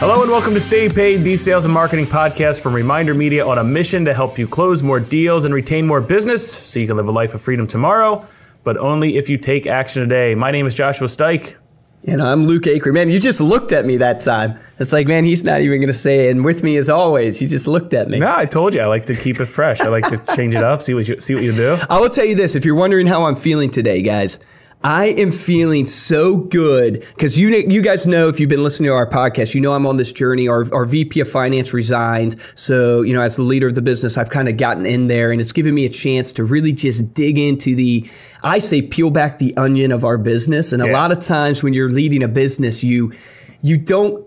Hello and welcome to Stay Paid, the sales and marketing podcast from ReminderMedia, on a mission to help you close more deals and retain more business so you can live a life of freedom tomorrow, but only if you take action today. My name is Joshua Stike. And I'm Luke Acree. Man, you just looked at me that time. It's like, man, he's not even going to say it. And with me as always, you just looked at me. No, I told you. I like to keep it fresh. I like to change it up, see what you do. I will tell you this. If you're wondering how I'm feeling today, guys, I am feeling so good because you guys know, if you've been listening to our podcast, you know I'm on this journey. Our VP of Finance resigned. So, as the leader of the business, I've kind of gotten in there, and it's given me a chance to really just dig into peel back the onion of our business. And a lot of times when you're leading a business, you don't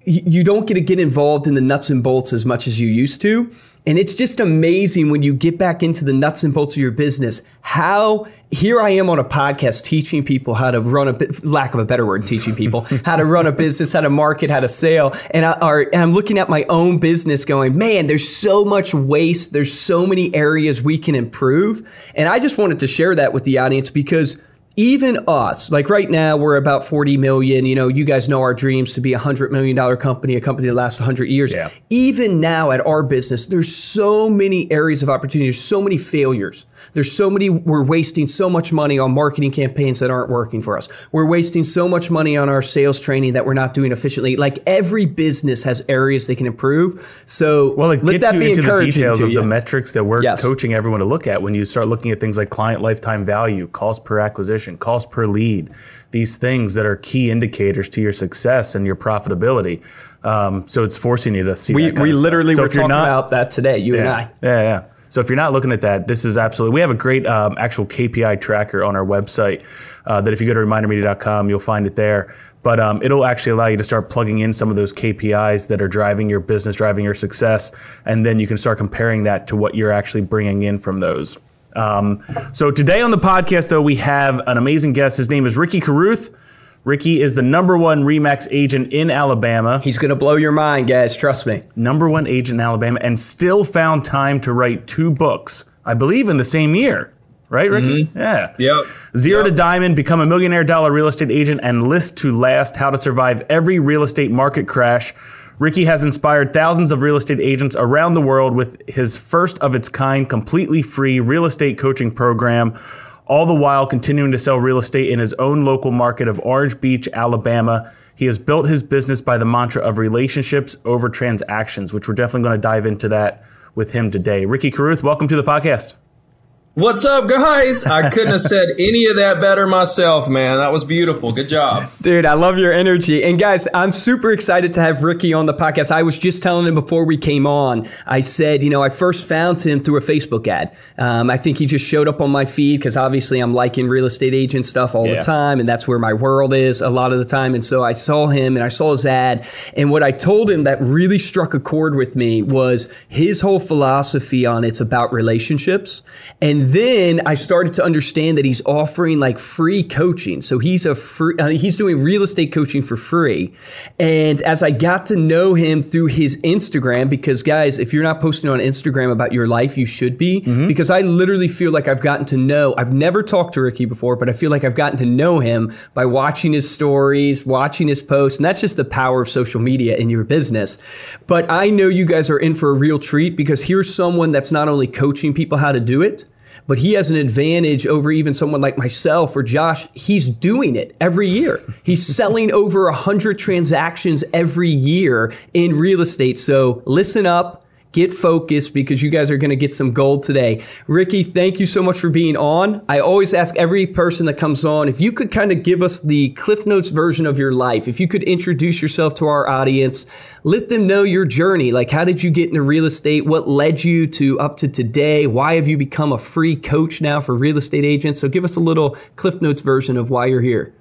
get to get involved in the nuts and bolts as much as you used to. And it's just amazing when you get back into the nuts and bolts of your business, how here I am on a podcast teaching people how to run lack of a better word, teaching people how to run a business, how to market, how to sell. And I'm looking at my own business going, man, there's so much waste. There's so many areas we can improve. And I just wanted to share that with the audience because even us, like right now, we're about 40 million. You guys know our dreams to be a $100 million company, a company that lasts 100 years. Yeah. Even now at our business, there's so many areas of opportunity. There's so many failures. We're wasting so much money on marketing campaigns that aren't working for us. We're wasting so much money on our sales training that we're not doing efficiently. Like every business has areas they can improve. So it gets you into the details of the metrics that we're coaching everyone to look at when you start looking at things like client lifetime value, cost per acquisition, cost per lead, these things that are key indicators to your success and your profitability. So it's forcing you to see that kind we of literally stuff. were talking about that today, you and I. Yeah. So if you're not looking at that, this is absolutely, we have a great actual KPI tracker on our website that if you go to ReminderMedia.com, you'll find it there. But it'll actually allow you to start plugging in some of those KPIs that are driving your business, driving your success. And then you can start comparing that to what you're actually bringing in from those. So today on the podcast, though, we have an amazing guest. His name is Ricky Carruth. Ricky is the #1 RE/MAX agent in Alabama. He's going to blow your mind, guys. Trust me. #1 agent in Alabama, and still found time to write 2 books, I believe, in the same year. Right, Ricky? Mm-hmm. Yeah. Yep. Zero to Diamond, Become a Millionaire Dollar Real Estate Agent, and List to Last, How to Survive Every Real Estate Market Crash. Ricky has inspired thousands of real estate agents around the world with his first of its kind, completely free real estate coaching program, all the while continuing to sell real estate in his own local market of Orange Beach, Alabama. He has built his business by the mantra of relationships over transactions, which we're definitely going to dive into that with him today. Ricky Carruth, welcome to the podcast. What's up, guys? I couldn't have said any of that better myself, man. That was beautiful. Good job. Dude, I love your energy. And guys, I'm super excited to have Ricky on the podcast. I was just telling him before we came on, I said, I first found him through a Facebook ad. I think he just showed up on my feed because obviously I'm liking real estate agent stuff all the time. And that's where my world is a lot of the time. And so I saw him and I saw his ad. And what I told him that really struck a chord with me was his whole philosophy on it's about relationships. And then I started to understand that he's offering like free coaching. So he's he's doing real estate coaching for free. And as I got to know him through his Instagram, because guys, if you're not posting on Instagram about your life, you should be, because I literally feel like I've never talked to Ricky before, but I feel like I've gotten to know him by watching his stories, watching his posts. And that's just the power of social media in your business. But I know you guys are in for a real treat because here's someone that's not only coaching people how to do it, but he has an advantage over even someone like myself or Josh. He's doing it every year. He's selling over 100 transactions every year in real estate. So listen up. Get focused because you guys are going to get some gold today. Ricky, thank you so much for being on. I always ask every person that comes on, if you could kind of give us the Cliff Notes version of your life, if you could introduce yourself to our audience, let them know your journey. Like, how did you get into real estate? What led you to up to today? Why have you become a free coach now for real estate agents? So give us a little Cliff Notes version of why you're here.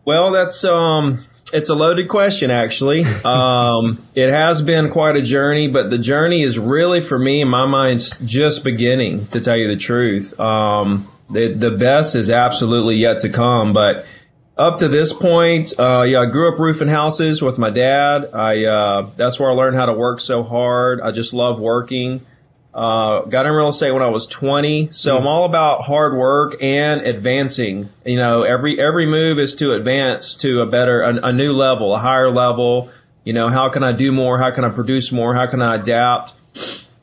Well, it's a loaded question, actually. It has been quite a journey, but the journey is really, for me, in my mind, just beginning, to tell you the truth. The best is absolutely yet to come, but up to this point, I grew up roofing houses with my dad. That's where I learned how to work so hard. I just love working. Got in real estate when I was 20. So I'm all about hard work and advancing. You know, every move is to advance to a new level, a higher level. You know, how can I do more? How can I produce more? How can I adapt?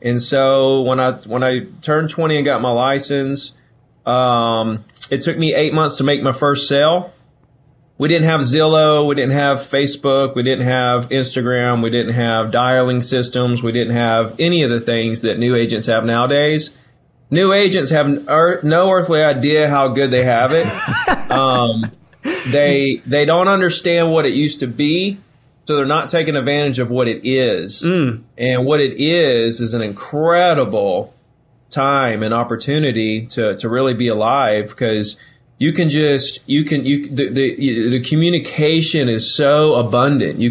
And so when I turned 20 and got my license, it took me 8 months to make my first sale. We didn't have Zillow, we didn't have Facebook, we didn't have Instagram, we didn't have dialing systems, we didn't have any of the things that new agents have nowadays. New agents have no earthly idea how good they have it. They don't understand what it used to be, so they're not taking advantage of what it is. And what it is an incredible time and opportunity to really be alive, because the communication is so abundant. You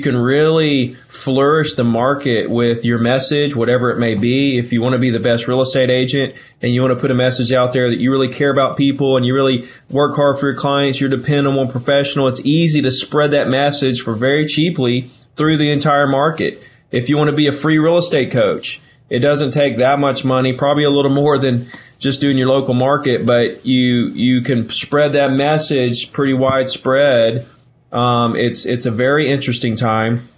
can really flourish the market with your message, whatever it may be. If you want to be the best real estate agent and you want to put a message out there that you really care about people and you really work hard for your clients, you're dependable and professional, it's easy to spread that message for very cheaply through the entire market. If you want to be a free real estate coach, it doesn't take that much money, probably a little more than just doing your local market, but you can spread that message pretty widespread. It's a very interesting time.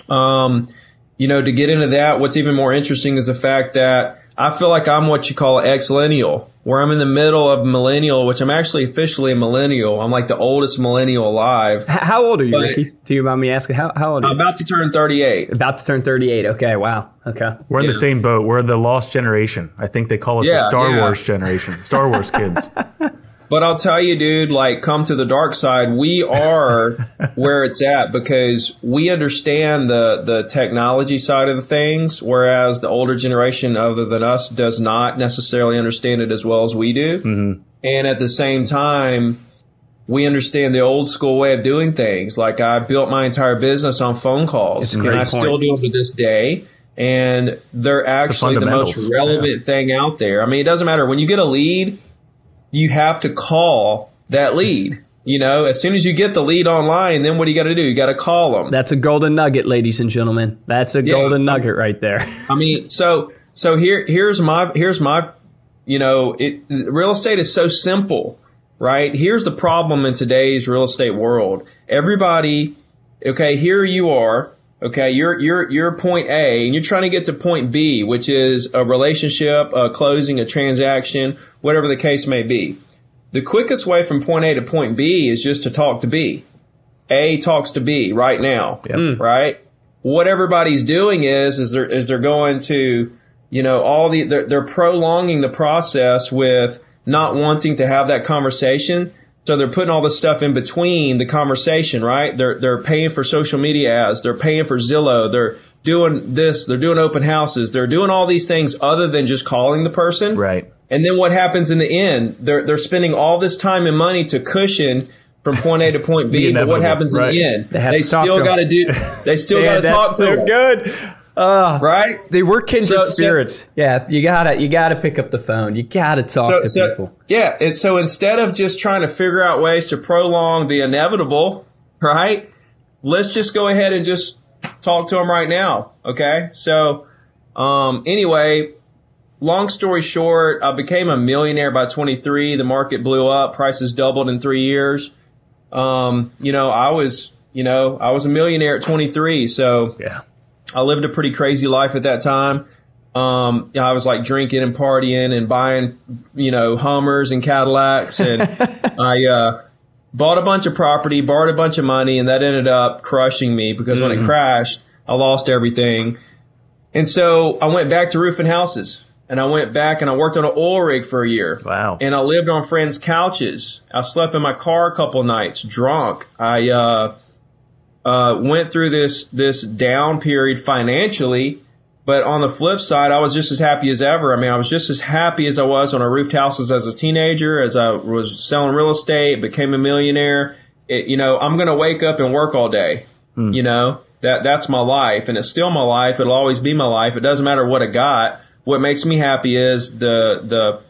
You know, to get into that, what's even more interesting is the fact that I feel like I'm what you call an ex-millennial, where I'm in the middle of millennial, which I'm actually officially a millennial. I'm like the oldest millennial alive. How old are you, Ricky? Do you mind me asking? How old are you? I'm about to turn 38. About to turn 38. Okay, wow. Okay. We're in the same boat. We're the lost generation. I think they call us the Star Wars generation, Star Wars kids. But I'll tell you, dude, like, come to the dark side. We are where it's at because we understand the technology side of the things, whereas the older generation other than us does not necessarily understand it as well as we do. Mm-hmm. And at the same time, we understand the old school way of doing things. Like, I built my entire business on phone calls, and I still do them to this day. And they're actually the most relevant thing out there. I mean, it doesn't matter. When you get a lead, you have to call that lead. You know, as soon as you get the lead online, then what do you got to do? You got to call them. That's a golden nugget, ladies and gentlemen. That's a golden nugget right there. I mean, so here's my, you know, real estate is so simple, right? Here's the problem in today's real estate world. Everybody, okay, here you are. Okay, you're point A and you're trying to get to point B, which is a relationship, a closing, a transaction, whatever the case may be. The quickest way from point A to point B is just to talk to B. A talks to B right now, right? What everybody's doing is they're going to, you know, they're prolonging the process with not wanting to have that conversation. So they're putting all this stuff in between the conversation, right? They're paying for social media ads. They're paying for Zillow. They're doing this. They're doing open houses. They're doing all these things other than just calling the person. Right. And then what happens in the end? They're spending all this time and money to cushion from point A to point B. But what happens in the end? They still got to do. They still got to talk to them. Good. Right? They were kindred spirits. Yeah, you gotta pick up the phone. You gotta talk to people. Yeah, and so instead of just trying to figure out ways to prolong the inevitable, right? Let's just go ahead and just talk to them right now. Okay? So anyway, long story short, I became a millionaire by 23. The market blew up. Prices doubled in 3 years. You know, I was a millionaire at 23. So yeah. I lived a pretty crazy life at that time. I was like drinking and partying and buying, you know, Hummers and Cadillacs. And I bought a bunch of property, borrowed a bunch of money, and that ended up crushing me because when it crashed, I lost everything. And so I went back to roofing houses. And I went back and I worked on an oil rig for a year. Wow. And I lived on friends' couches. I slept in my car a couple nights, drunk. I went through this down period financially, but on the flip side, I was just as happy as ever. I mean, I was just as happy as I was when I roofed houses as a teenager, as I was selling real estate, became a millionaire. You know, I'm going to wake up and work all day. You know, that's my life, and it's still my life. It'll always be my life. It doesn't matter what I got. What makes me happy is the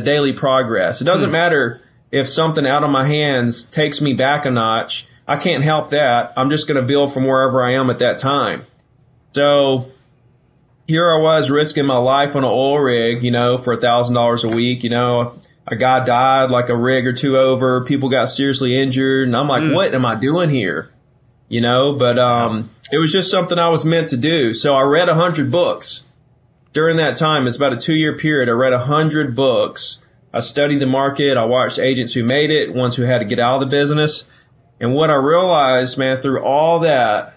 daily progress. It doesn't matter if something out of my hands takes me back a notch. I can't help that. I'm just going to build from wherever I am at that time. So here I was risking my life on an oil rig, you know, for $1,000 a week. You know, a guy died like a rig or two over. People got seriously injured. And I'm like, what am I doing here? You know, but it was just something I was meant to do. So I read 100 books. During that time, it's about a 2-year period. I read 100 books. I studied the market. I watched agents who made it, ones who had to get out of the business. And what I realized, man, through all that,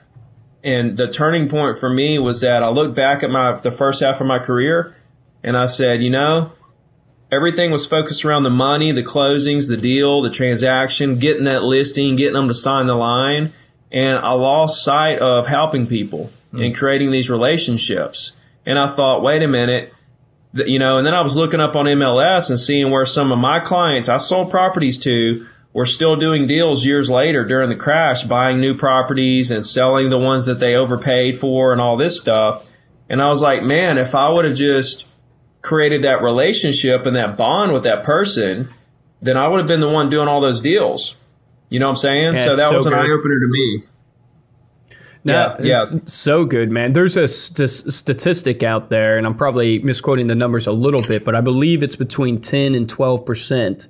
and the turning point for me was that I looked back at the first half of my career, and I said, you know, everything was focused around the money, the closings, the deal, the transaction, getting that listing, getting them to sign the line. And I lost sight of helping people and creating these relationships. And I thought, wait a minute, you know, and then I was looking up on MLS and seeing where some of my clients I sold properties to were still doing deals years later during the crash, buying new properties and selling the ones that they overpaid for and all this stuff. And I was like, man, if I would have just created that relationship and that bond with that person, then I would have been the one doing all those deals. You know what I'm saying? Yeah, so that was an good. eye-opener to me. No, it's so good, man. There's a statistic out there, and I'm probably misquoting the numbers a little bit, but I believe it's between 10 and 12%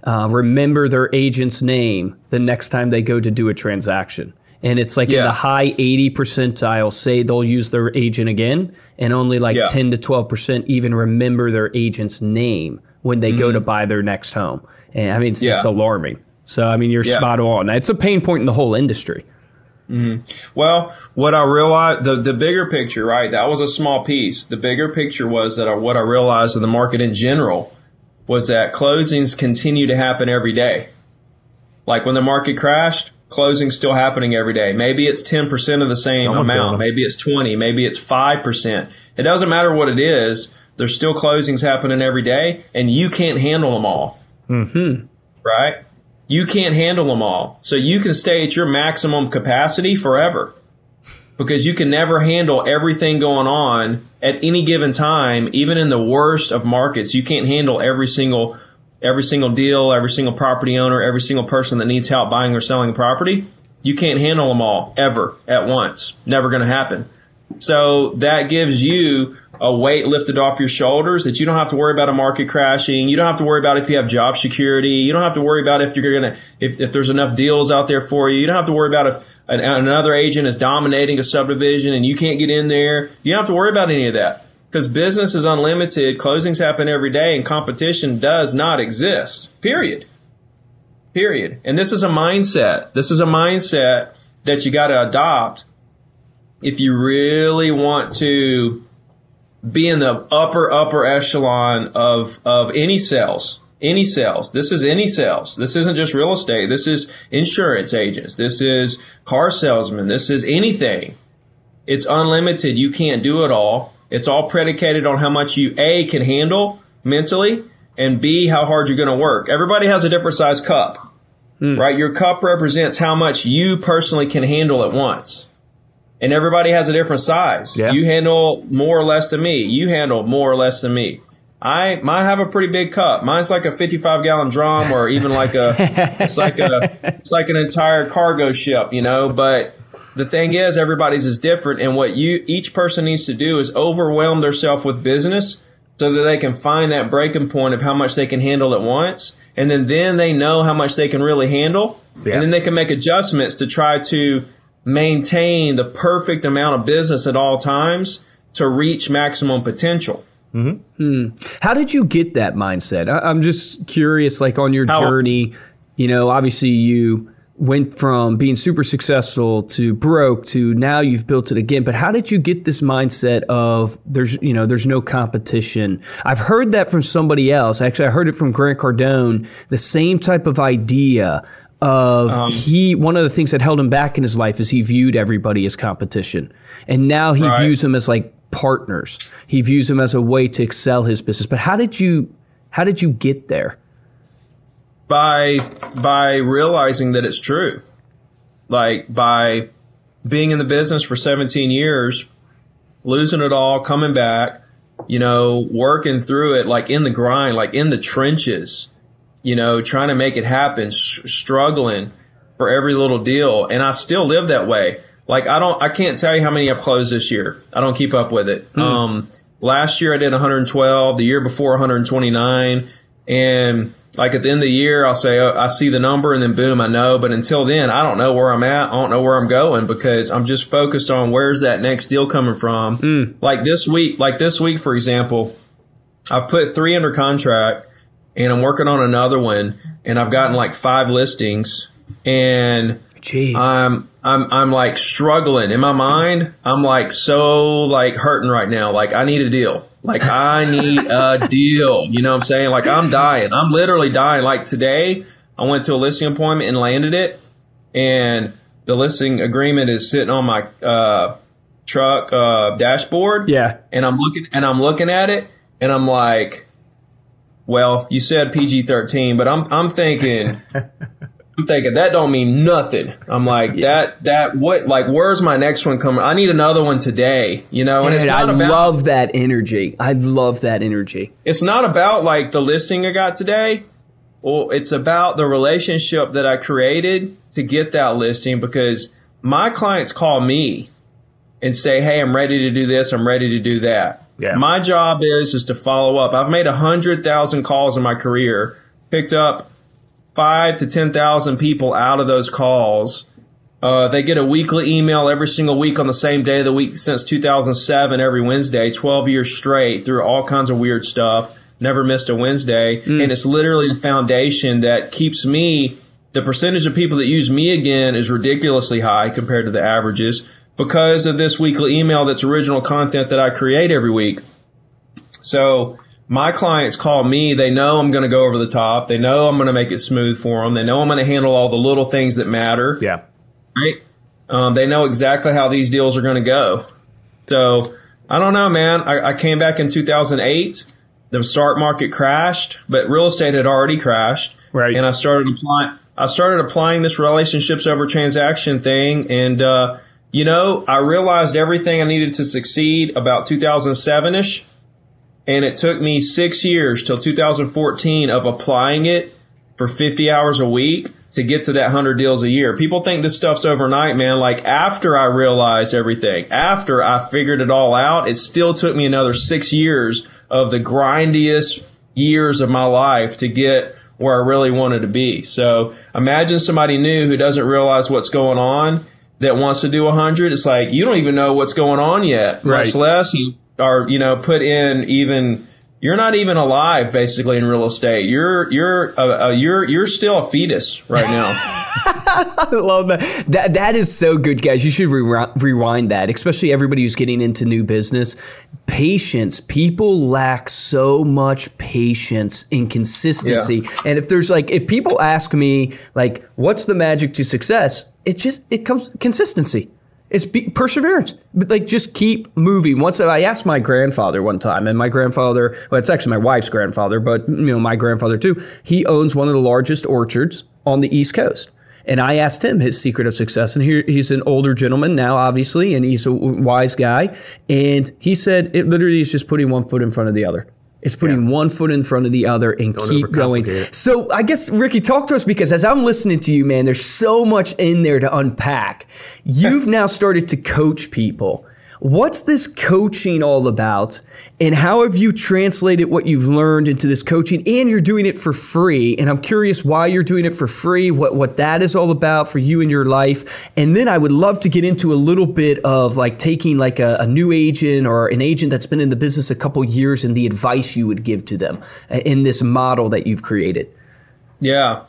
remember their agent's name the next time they go to do a transaction. And it's like in the high 80 percentile say they'll use their agent again, and only like 10 to 12% even remember their agent's name when they go to buy their next home. And I mean, it's alarming. So, I mean, you're spot on. It's a pain point in the whole industry. Well, what I realized, the bigger picture, right, that was a small piece. The bigger picture was that what I realized in the market in general was that closings continue to happen every day. Like when the market crashed, closings still happening every day. Maybe it's 10% of the same amount. Maybe it's 20. Maybe it's 5%. It doesn't matter what it is. There's still closings happening every day, and you can't handle them all. Right? You can't handle them all. So you can stay at your maximum capacity forever because you can never handle everything going on at any given time, even in the worst of markets. You can't handle every single deal, every single property owner, every single person that needs help buying or selling a property. You can't handle them all ever at once. Never going to happen. So that gives you a weight lifted off your shoulders that you don't have to worry about a market crashing. You don't have to worry about if you have job security. You don't have to worry about if there's enough deals out there for you. You don't have to worry about if another agent is dominating a subdivision and you can't get in there. You don't have to worry about any of that because business is unlimited. Closings happen every day and competition does not exist. Period. And this is a mindset. This is a mindset that you got to adopt if you really want to be in the upper echelon of any sales. This is any sales. This isn't just real estate. This is insurance agents. This is car salesmen. This is anything. It's unlimited. You can't do it all. It's all predicated on how much you, A, can handle mentally, and B, how hard you're going to work. Everybody has a different size cup, right? Your cup represents how much you personally can handle at once. And everybody has a different size. Yeah. You handle more or less than me. You handle more or less than me. Mine have a pretty big cup. Mine's like a 55-gallon drum, or even like it's like an entire cargo ship, you know. But the thing is, everybody's is different, and what each person needs to do is overwhelm themselves with business so that they can find that breaking point of how much they can handle at once, and then they know how much they can really handle, and then they can make adjustments to try to maintain the perfect amount of business at all times to reach maximum potential. How did you get that mindset? I'm just curious, like on your journey, you know, obviously you went from being super successful to broke to now you've built it again. But how did you get this mindset of there's no competition? I've heard that from somebody else. Actually, I heard it from Grant Cardone, the same type of idea of one of the things that held him back in his life is he viewed everybody as competition. And now he views them as like partners. He views them as a way to excel his business. But how did you get there? By realizing that it's true. Like by being in the business for 17 years, losing it all, coming back, you know, working through it, like in the grind, like in the trenches, you know, trying to make it happen, struggling for every little deal. And I still live that way. Like I can't tell you how many I've closed this year. I don't keep up with it. Last year I did 112, the year before 129. And like at the end of the year, I'll say, oh, I see the number and then boom, I know. But until then, I don't know where I'm at. I don't know where I'm going because I'm just focused on where's that next deal coming from. Like this week, for example, I put 3 under contract and I'm working on another one and I've gotten like 5 listings and Jeez. I'm like struggling in my mind. I'm like so like hurting right now. Like I need a deal. Like I need a deal. You know what I'm saying? Like I'm dying. I'm literally dying. Like today I went to a listing appointment and landed it. And the listing agreement is sitting on my truck dashboard. Yeah. And I'm looking at it and I'm like, well, you said PG-13, but I'm thinking that don't mean nothing. I'm like, where's my next one coming? I need another one today, you know? And Dude, I love that energy. I love that energy. It's not about like the listing I got today. Well, it's about the relationship that I created to get that listing because my clients call me and say, hey, I'm ready to do this. I'm ready to do that. Yeah. My job is to follow up. I've made 100,000 calls in my career, picked up 5,000 to 10,000 people out of those calls. They get a weekly email every single week on the same day of the week since 2007, every Wednesday, 12 years straight through all kinds of weird stuff. Never missed a Wednesday. And it's literally the foundation that keeps me, the percentage of people that use me again is ridiculously high compared to the averages because of this weekly email that's original content that I create every week. So my clients call me. They know I'm going to go over the top. They know I'm going to make it smooth for them. They know I'm going to handle all the little things that matter. Yeah. Right? They know exactly how these deals are going to go. So I don't know, man. I came back in 2008. The stock market crashed, but real estate had already crashed. Right. And I started applying this relationships over transaction thing. And, you know, I realized everything I needed to succeed about 2007-ish. And it took me 6 years till 2014 of applying it for 50 hours a week to get to that 100 deals a year. People think this stuff's overnight, man. Like after I realized everything, after I figured it all out, it still took me another 6 years of the grindiest years of my life to get where I really wanted to be. So imagine somebody new who doesn't realize what's going on that wants to do 100. It's like, you don't even know what's going on yet, much less are, you know, put in even, you're not even alive basically in real estate. You're still a fetus right now. I love that. That is so good, guys. You should rewind that, especially everybody who's getting into new business. Patience. People lack so much patience and consistency. Yeah. And if people ask me like, what's the magic to success? It comes consistency. It's perseverance. But like, just keep moving. Once I asked my grandfather one time, and my grandfather, well, it's actually my wife's grandfather, but you know, my grandfather too. He owns one of the largest orchards on the East Coast. And I asked him his secret of success. And he's an older gentleman now, obviously, and he's a wise guy. And he said it literally is just putting one foot in front of the other. It's putting one foot in front of the other and keep going. So I guess, Ricky, talk to us, because as I'm listening to you, man, there's so much in there to unpack. You've now started to coach people. What's this coaching all about, and how have you translated what you've learned into this coaching? And you're doing it for free, and I'm curious why you're doing it for free, what that is all about for you in your life. And then I would love to get into a little bit of like taking like a new agent or an agent that's been in the business a couple years and the advice you would give to them in this model that you've created. Yeah.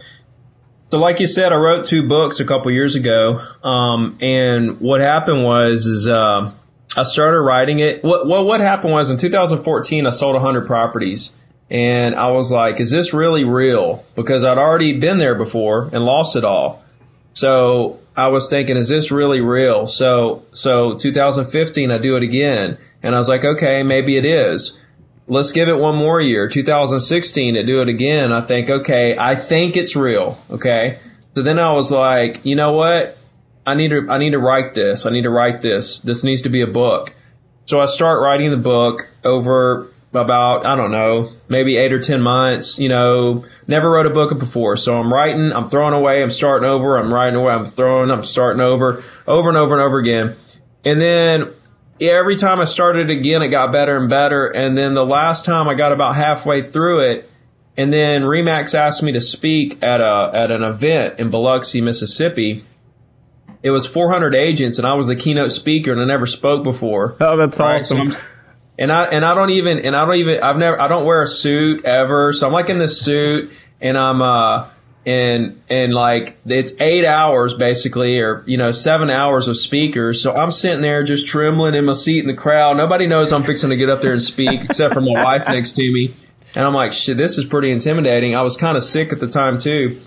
So like you said, I wrote 2 books a couple years ago, and what happened was I started writing it. What happened was in 2014, I sold 100 properties, and I was like, is this really real? Because I'd already been there before and lost it all. So I was thinking, is this really real? So 2015, I do it again, and I was like, okay, maybe it is. Let's give it one more year. 2016, I do it again. I think, okay, I think it's real. Okay. So then I was like, you know what? I need to write this. I need to write this. This needs to be a book. So I start writing the book over about, I don't know, maybe 8 or 10 months, never wrote a book before. So I'm writing, I'm throwing away, I'm starting over, I'm writing away, I'm starting over and over again. And then every time I started again, it got better and better. And then the last time I got about halfway through it, and then Remax asked me to speak at an event in Biloxi, Mississippi. It was 400 agents, and I was the keynote speaker, and I never spoke before. Oh, that's awesome. So I don't wear a suit ever. So I'm like in this suit, and I'm and like it's 8 hours basically, or 7 hours of speakers. So I'm sitting there just trembling in my seat in the crowd. Nobody knows I'm fixing to get up there and speak except for my wife next to me. And I'm like, shit, this is pretty intimidating. I was kind of sick at the time too.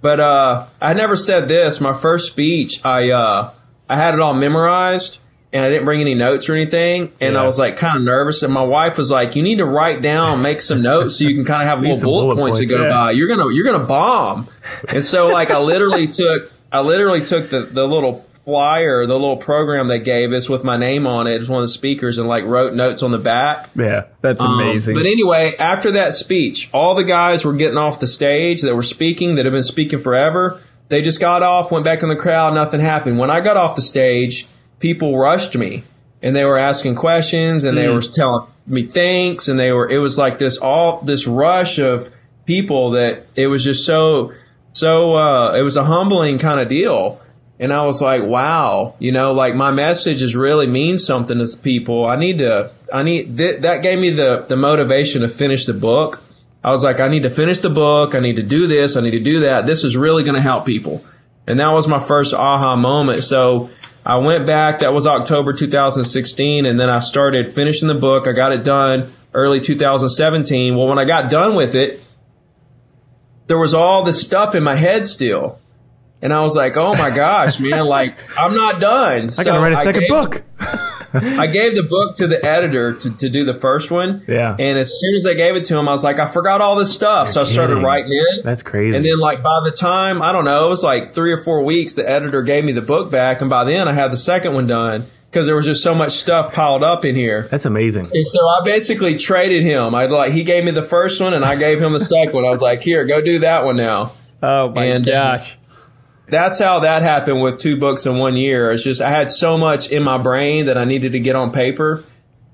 But I never said this. My first speech, I had it all memorized, and I didn't bring any notes or anything. And I was like kind of nervous. And my wife was like, you need to write down, make some notes so you can kind of have little bullet points to go by. You're gonna bomb. And so like I literally took the little flyer, the little program they gave us with my name on it as one of the speakers, and like wrote notes on the back. Yeah, that's amazing. But anyway, after that speech, all the guys were getting off the stage that were speaking, that have been speaking forever. They just got off, went back in the crowd, nothing happened. When I got off the stage, people rushed me, and they were asking questions, and they were telling me thanks, and it was like this rush of people that it was just so it was a humbling kind of deal. And I was like, wow, like my message really means something to people. That gave me the motivation to finish the book. I was like, I need to finish the book. I need to do this. I need to do that. This is really going to help people. And that was my first aha moment. So I went back. That was October 2016. And then I started finishing the book. I got it done early 2017. Well, when I got done with it, there was all this stuff in my head still. And I was like, oh my gosh, man, like I'm not done. I got to write a second book. I gave the book to the editor to do the first one. Yeah. And as soon as I gave it to him, I was like, I forgot all this stuff. So I started writing it. That's crazy. And then like by the time, I don't know, it was like 3 or 4 weeks, the editor gave me the book back. And by then I had the second one done because there was just so much stuff piled up in here. That's amazing. And so I basically traded him. He gave me the first one and I gave him the second one. I was like, here, go do that one now. Oh my gosh. That's how that happened with 2 books in 1 year. It's just I had so much in my brain that I needed to get on paper.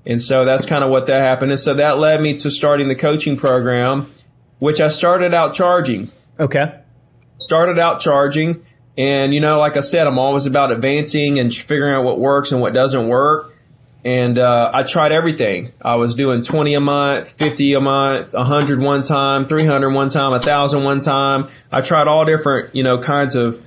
And so that's kind of what that happened. And so that led me to starting the coaching program, which I started out charging. Okay. Started out charging. And, like I said, I'm always about advancing and figuring out what works and what doesn't work. And I tried everything. I was doing 20 a month, 50 a month, 100 one time, 300 one time, 1,000 one time. I tried all different, kinds of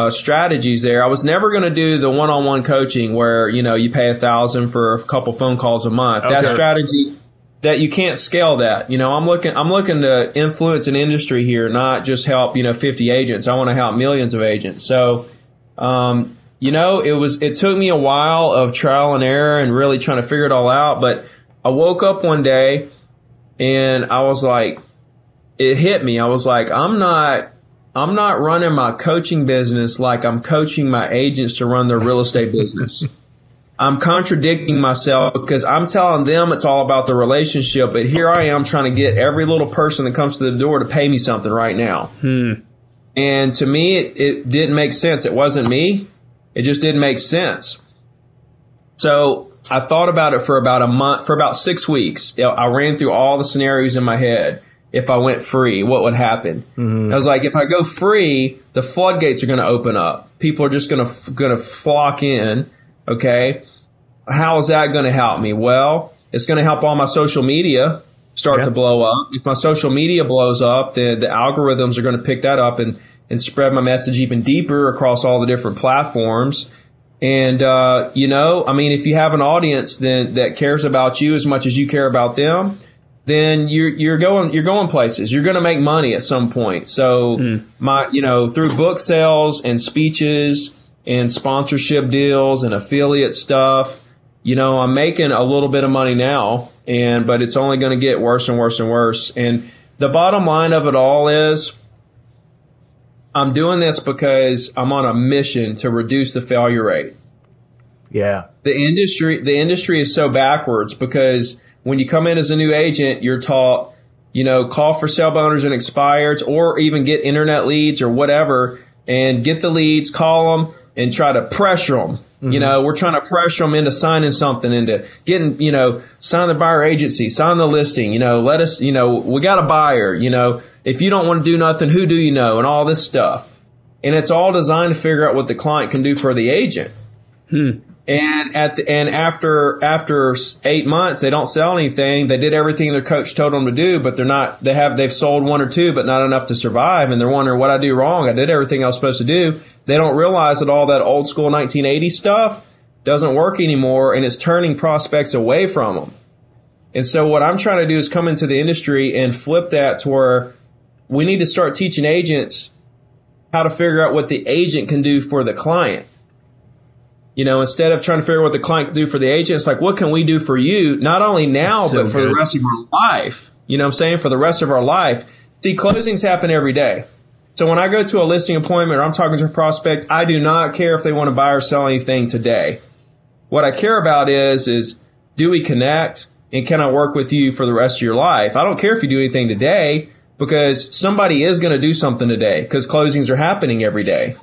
strategies there. I was never going to do the one-on-one coaching where, you pay 1,000 for a couple phone calls a month. Okay. That strategy, that you can't scale that. I'm looking to influence an industry here, not just help, 50 agents. I want to help millions of agents. So, it took me a while of trial and error and really trying to figure it all out. But I woke up one day and I was like, it hit me. I was like, I'm not running my coaching business like I'm coaching my agents to run their real estate business. I'm contradicting myself because I'm telling them it's all about the relationship. But here I am trying to get every little person that comes to the door to pay me something right now. And to me, it didn't make sense. It wasn't me. It just didn't make sense. So I thought about it for about a month, for about 6 weeks. I ran through all the scenarios in my head. If I went free, what would happen? I was like, if I go free, the floodgates are going to open up. People are just going to flock in. Okay. How is that going to help me? Well, it's going to help all my social media start to blow up. If my social media blows up, then the algorithms are going to pick that up and spread my message even deeper across all the different platforms. And, if you have an audience that cares about you as much as you care about them, then you're going places. You're going to make money at some point. So through book sales and speeches and sponsorship deals and affiliate stuff, I'm making a little bit of money now, but it's only going to get worse and worse and worse. And the bottom line of it all is, I'm doing this because I'm on a mission to reduce the failure rate. Yeah. The industry is so backwards because when you come in as a new agent, you're taught, call for sale by owners and expireds, or even get internet leads or whatever, and get the leads, call them, and try to pressure them. We're trying to pressure them into signing something, into getting, sign the buyer agency, sign the listing, let us, we got a buyer, if you don't want to do nothing, who do you know, and all this stuff. And it's all designed to figure out what the client can do for the agent. And after 8 months, they don't sell anything. They did everything their coach told them to do, but they've sold one or two, but not enough to survive. And they're wondering what I do wrong. I did everything I was supposed to do. They don't realize that all that old school 1980 stuff doesn't work anymore, and it's turning prospects away from them. And so what I'm trying to do is come into the industry and flip that to where we need to start teaching agents how to figure out what the agent can do for the client. Instead of trying to figure out what the client can do for the agent, it's like, what can we do for you? Not only now, but for the rest of our life. You know what I'm saying? For the rest of our life. See, closings happen every day. So when I go to a listing appointment or I'm talking to a prospect, I do not care if they want to buy or sell anything today. What I care about is do we connect, and can I work with you for the rest of your life? I don't care if you do anything today, because somebody is going to do something today, because closings are happening every day.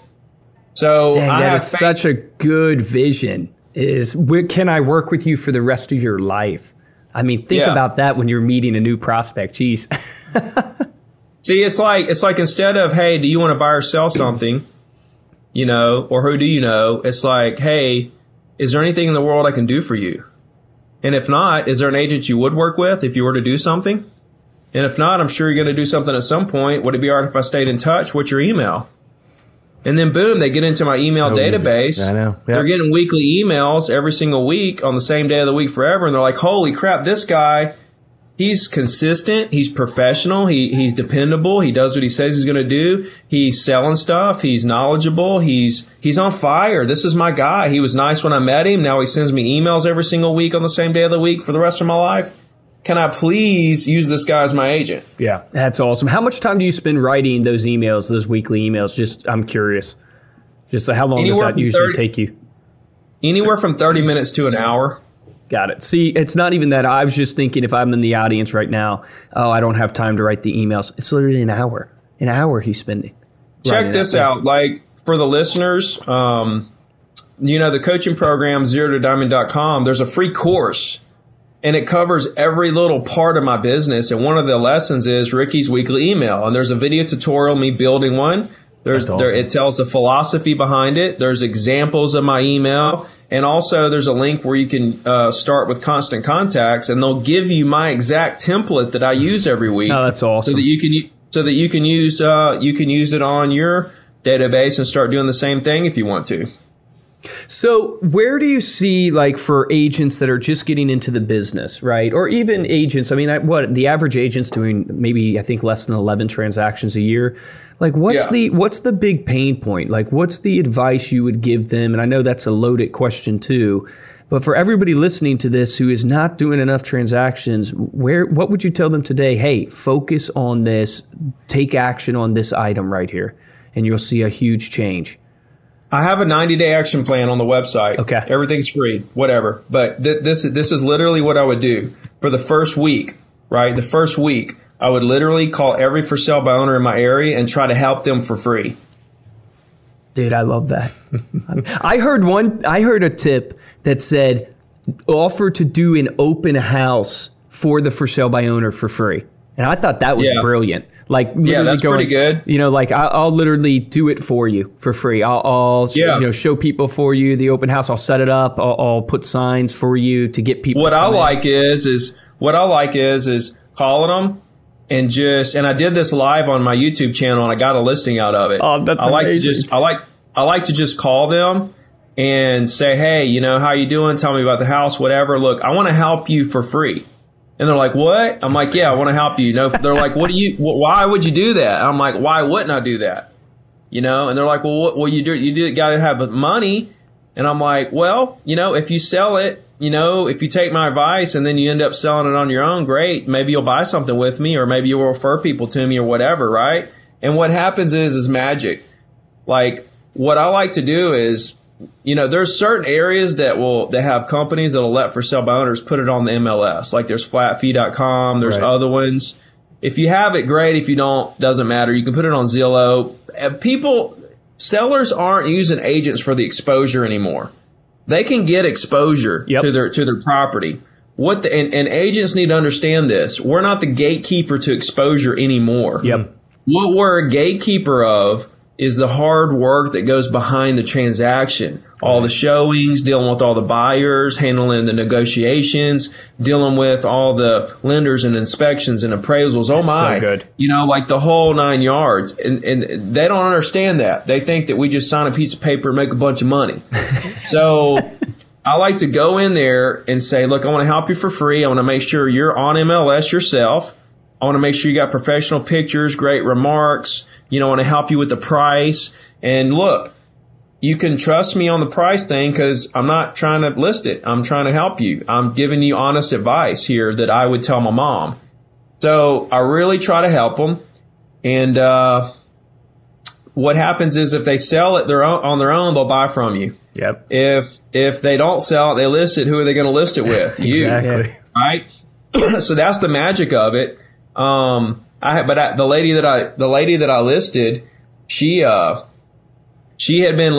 So dang, that is such a good vision. Can I work with you for the rest of your life? I mean, think about that when you're meeting a new prospect. Jeez. See, it's like instead of, hey, do you want to buy or sell something, or who do you know? It's like, hey, is there anything in the world I can do for you? And if not, is there an agent you would work with if you were to do something? And if not, I'm sure you're going to do something at some point. Would it be all right if I stayed in touch? What's your email? And then boom, they get into my email database. I know. Yep. They're getting weekly emails every single week on the same day of the week forever. And they're like, holy crap, this guy, he's consistent. He's professional. He's dependable. He does what he says he's going to do. He's selling stuff. He's knowledgeable. He's on fire. This is my guy. He was nice when I met him. Now he sends me emails every single week on the same day of the week for the rest of my life. Can I please use this guy as my agent? Yeah. That's awesome. How much time do you spend writing those emails, those weekly emails? Just, I'm curious. Just how long does that usually take you? Anywhere from 30 minutes to an hour. Got it. See, it's not even that. I was just thinking, if I'm in the audience right now, I don't have time to write the emails. It's literally an hour. An hour he's spending. Check this out. Like, for the listeners, the coaching program, ZeroToDiamond.com, there's a free course. And it covers every little part of my business. And one of the lessons is Ricky's weekly email. And there's a video tutorial, me building one. It tells the philosophy behind it. There's examples of my email. And also there's a link where you can start with constant contacts. And they'll give you my exact template that I use every week. Oh, that's awesome. So that you can use it on your database and start doing the same thing if you want to. So where do you see, like, for agents that are just getting into the business, right? Or even agents, the average agent's doing maybe, I think, less than 11 transactions a year. Like, what's the big pain point? Like, what's the advice you would give them? And I know that's a loaded question too, but for everybody listening to this who is not doing enough transactions, what would you tell them today? Hey, focus on this, take action on this item right here, and you'll see a huge change. I have a 90-day action plan on the website. Okay. Everything's free, whatever. But this is literally what I would do for the first week, right? The first week, I would literally call every for sale by owner in my area and try to help them for free. Dude, I love that. I heard a tip that said offer to do an open house for the for sale by owner for free. And I thought that was brilliant. Like, that's pretty good. I'll literally do it for you for free. I'll show people for you the open house. I'll set it up. I'll put signs for you to get people. What I like is calling them and I did this live on my YouTube channel and I got a listing out of it. Oh, that's amazing. I like to just call them and say, hey, how you doing? Tell me about the house, whatever. Look, I want to help you for free. And they're like, what? I'm like, yeah, I want to help you. They're like, why would you do that? I'm like, why wouldn't I do that? And they're like, well, you got to have money. And I'm like, well, if you sell it, if you take my advice and then you end up selling it on your own, great. Maybe you'll buy something with me, or maybe you'll refer people to me or whatever, right? And what happens is magic. Like, what I like to do is there's certain areas that have companies that'll let for sale by owners put it on the MLS. Like there's flatfee.com, there's other ones. If you have it, great. If you don't, doesn't matter. You can put it on Zillow. Sellers aren't using agents for the exposure anymore. They can get exposure to their property. And agents need to understand this. We're not the gatekeeper to exposure anymore. What we're a gatekeeper of is the hard work that goes behind the transaction. All the showings, dealing with all the buyers, handling the negotiations, dealing with all the lenders and inspections and appraisals. Oh my. So good. Like the whole 9 yards. And they don't understand that. They think that we just sign a piece of paper and make a bunch of money. So I like to go in there and say, look, I want to help you for free. I want to make sure you're on MLS yourself. I want to make sure you got professional pictures, great remarks. I want to help you with the price. And look, you can trust me on the price thing because I'm not trying to list it. I'm trying to help you. I'm giving you honest advice here that I would tell my mom. So I really try to help them. And what happens is if they sell it on their own, they'll buy from you. Yep. If they don't sell it, they list it. Who are they going to list it with? Exactly. You, right? So that's the magic of it. The lady that I listed, she had been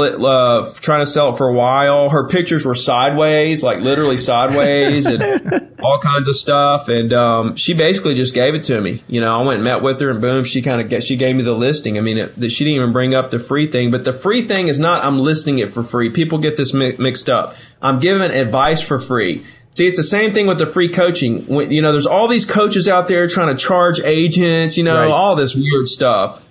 trying to sell it for a while. Her pictures were sideways, like literally sideways, and all kinds of stuff. And she basically just gave it to me. I went and met with her, and boom, she gave me the listing. I mean, she didn't even bring up the free thing. But the free thing is not I'm listing it for free. People get this mixed up. I'm giving advice for free. See, it's the same thing with the free coaching. There's all these coaches out there trying to charge agents, all this weird stuff.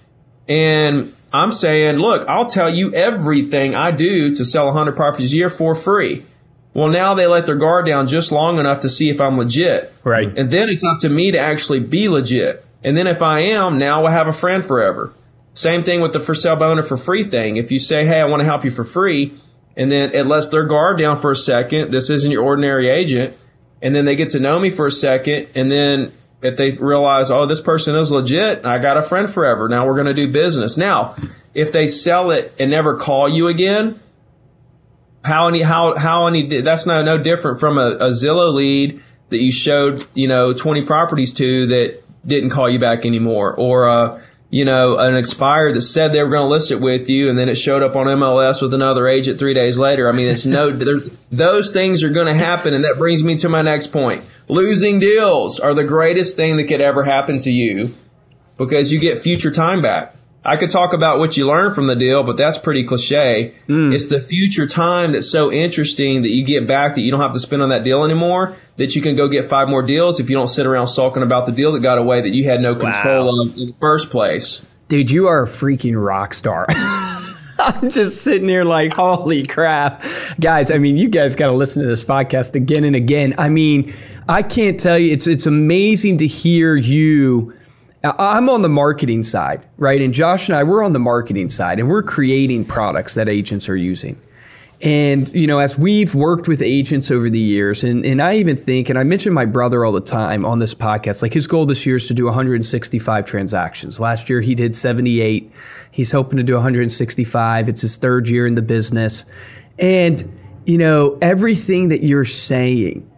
And I'm saying, look, I'll tell you everything I do to sell 100 properties a year for free. Well, now they let their guard down just long enough to see if I'm legit. Right. And then it's up to me to actually be legit. And then if I am, now I have a friend forever. Same thing with the for sale by owner for free thing. If you say, hey, I want to help you for free, and then it lets their guard down for a second. This isn't your ordinary agent. And then they get to know me for a second. And then if they realize, oh, this person is legit, I got a friend forever. Now we're going to do business. Now, if they sell it and never call you again, that's no different from a Zillow lead that you showed, 20 properties to that didn't call you back anymore, or an expired that said they were going to list it with you, and then it showed up on MLS with another agent 3 days later. I mean, those things are going to happen, and that brings me to my next point. Losing deals are the greatest thing that could ever happen to you because you get future time back. I could talk about what you learned from the deal, but that's pretty cliche. It's the future time that's so interesting that you get back that you don't have to spend on that deal anymore, that you can go get 5 more deals if you don't sit around sulking about the deal that got away that you had no control of in the first place. Dude, you are a freaking rock star. I'm just sitting here like, holy crap. Guys, I mean, you guys got to listen to this podcast again and again. I mean, I can't tell you, it's amazing to hear you. I'm on the marketing side, right? And Josh and I, we're on the marketing side, and we're creating products that agents are using. And, as we've worked with agents over the years, and I even think, and I mention my brother all the time on this podcast, like his goal this year is to do 165 transactions. Last year he did 78. He's hoping to do 165. It's his 3rd year in the business. And, everything that you're saying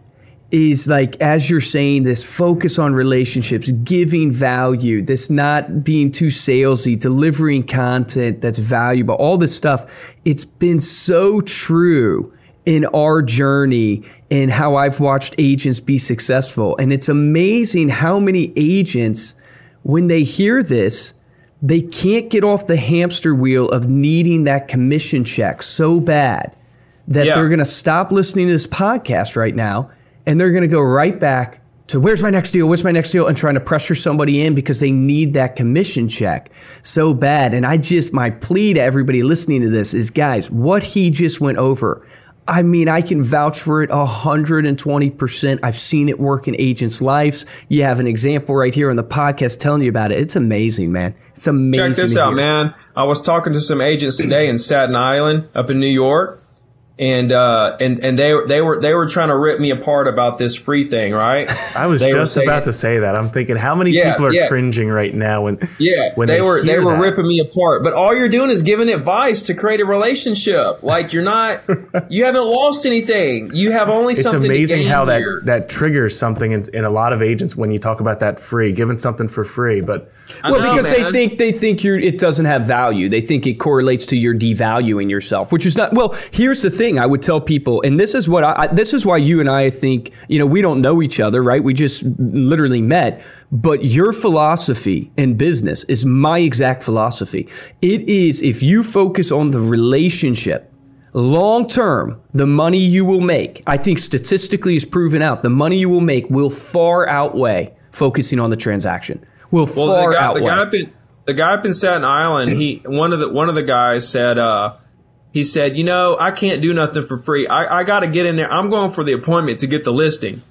is like, as you're saying, this focus on relationships, giving value, this not being too salesy, delivering content that's valuable, all this stuff. It's been so true in our journey and how I've watched agents be successful. And it's amazing how many agents, when they hear this, they can't get off the hamster wheel of needing that commission check so bad that they're going to stop listening to this podcast right now. And they're going to go right back to where's my next deal? What's my next deal? And trying to pressure somebody in because they need that commission check so bad. And my plea to everybody listening to this is, guys, what he just went over, I mean, I can vouch for it 120%. I've seen it work in agents' lives. You have an example right here on the podcast telling you about it. It's amazing, man. It's amazing. Check this out, man. I was talking to some agents today in Staten Island up in New York. And they were trying to rip me apart about this free thing, right? I was just about to say that. I'm thinking, how many people are cringing right now when they were ripping me apart. But all you're doing is giving advice to create a relationship. Like you haven't lost anything. You have only something. It's amazing to gain how here. that triggers something in a lot of agents when you talk about that free, giving something for free. But because they think it doesn't have value. They think it correlates to your devaluing yourself, which is not. Well, here's the thing. I would tell people, and this is what this is why you and I think, we don't know each other, right? We just literally met. But your philosophy in business is my exact philosophy. It is, if you focus on the relationship, long term, the money you will make, I think statistically is proven out, the money you will make will far outweigh focusing on the transaction. Will far outweigh. The guy up in Staten Island, one of the guys said, he said, I can't do nothing for free. I got to get in there. I'm going for the appointment to get the listing.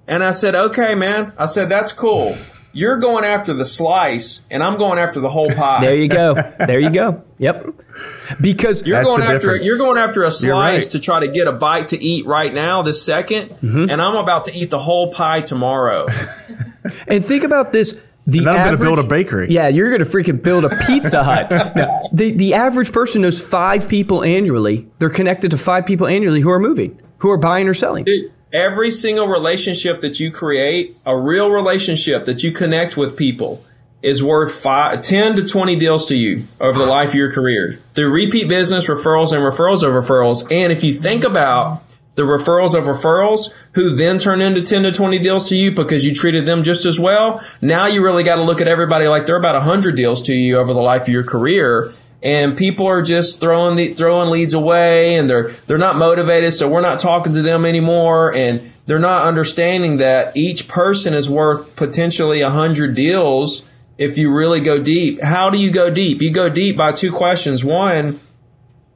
And I said, okay, man. I said, that's cool. You're going after the slice, and I'm going after the whole pie. There you go. There you go. Yep. Because you're going after a slice to try to get a bite to eat right now, this second, and I'm about to eat the whole pie tomorrow. And think about this. And I'm going to build a bakery. Yeah, you're going to freaking build a Pizza Hut. No, the average person knows 5 people annually. They're connected to 5 people annually who are moving, who are buying or selling. Dude, every single relationship that you create, a real relationship that you connect with people, is worth 10 to 20 deals to you over the life of your career. Through repeat business, referrals, and referrals of referrals. And if you think about the referrals of referrals, who then turn into 10 to 20 deals to you because you treated them just as well. Now you really got to look at everybody like they're about 100 deals to you over the life of your career. And people are just throwing leads away, and they're not motivated, so we're not talking to them anymore. And they're not understanding that each person is worth potentially 100 deals if you really go deep. How do you go deep? You go deep by 2 questions. One,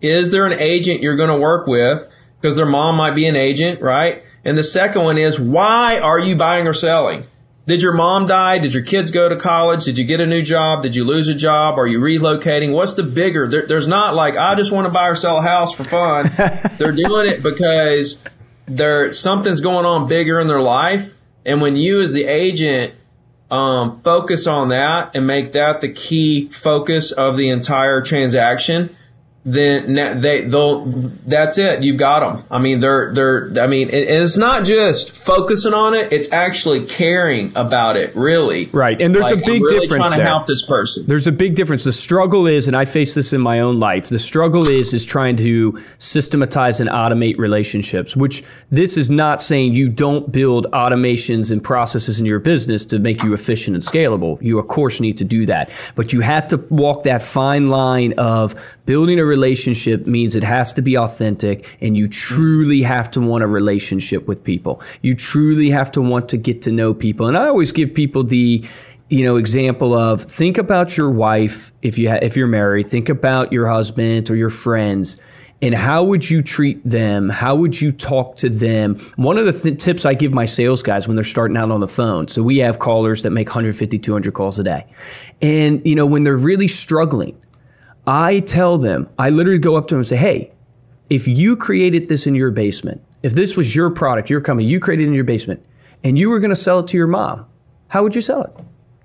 is there an agent you're going to work with? Because their mom might be an agent, right? And the second one is, why are you buying or selling? Did your mom die? Did your kids go to college? Did you get a new job? Did you lose a job? Are you relocating? What's the bigger? There's not like, I just want to buy or sell a house for fun. They're doing it because something's going on bigger in their life. And when you as the agent focus on that and make that the key focus of the entire transaction, then that's it. You've got them. I mean, it's not just focusing on it. It's actually caring about it, really. Right. And there's a big difference trying to help this person. There's a big difference. The struggle is, and I face this in my own life, the struggle is trying to systematize and automate relationships, which this is not saying you don't build automations and processes in your business to make you efficient and scalable. You, of course, need to do that. But you have to walk that fine line of building a relationship means it has to be authentic, and you truly have to want a relationship with people. You truly have to want to get to know people. And I always give people the example of, think about your wife if you're married, think about your husband or your friends, and how would you treat them? How would you talk to them? One of the tips I give my sales guys when they're starting out on the phone, so we have callers that make 150, 200 calls a day. And when they're really struggling, I tell them, I literally go up to them and say, hey, if you created this in your basement, if this was your product, your company, you created it in your basement, and you were going to sell it to your mom, how would you sell it?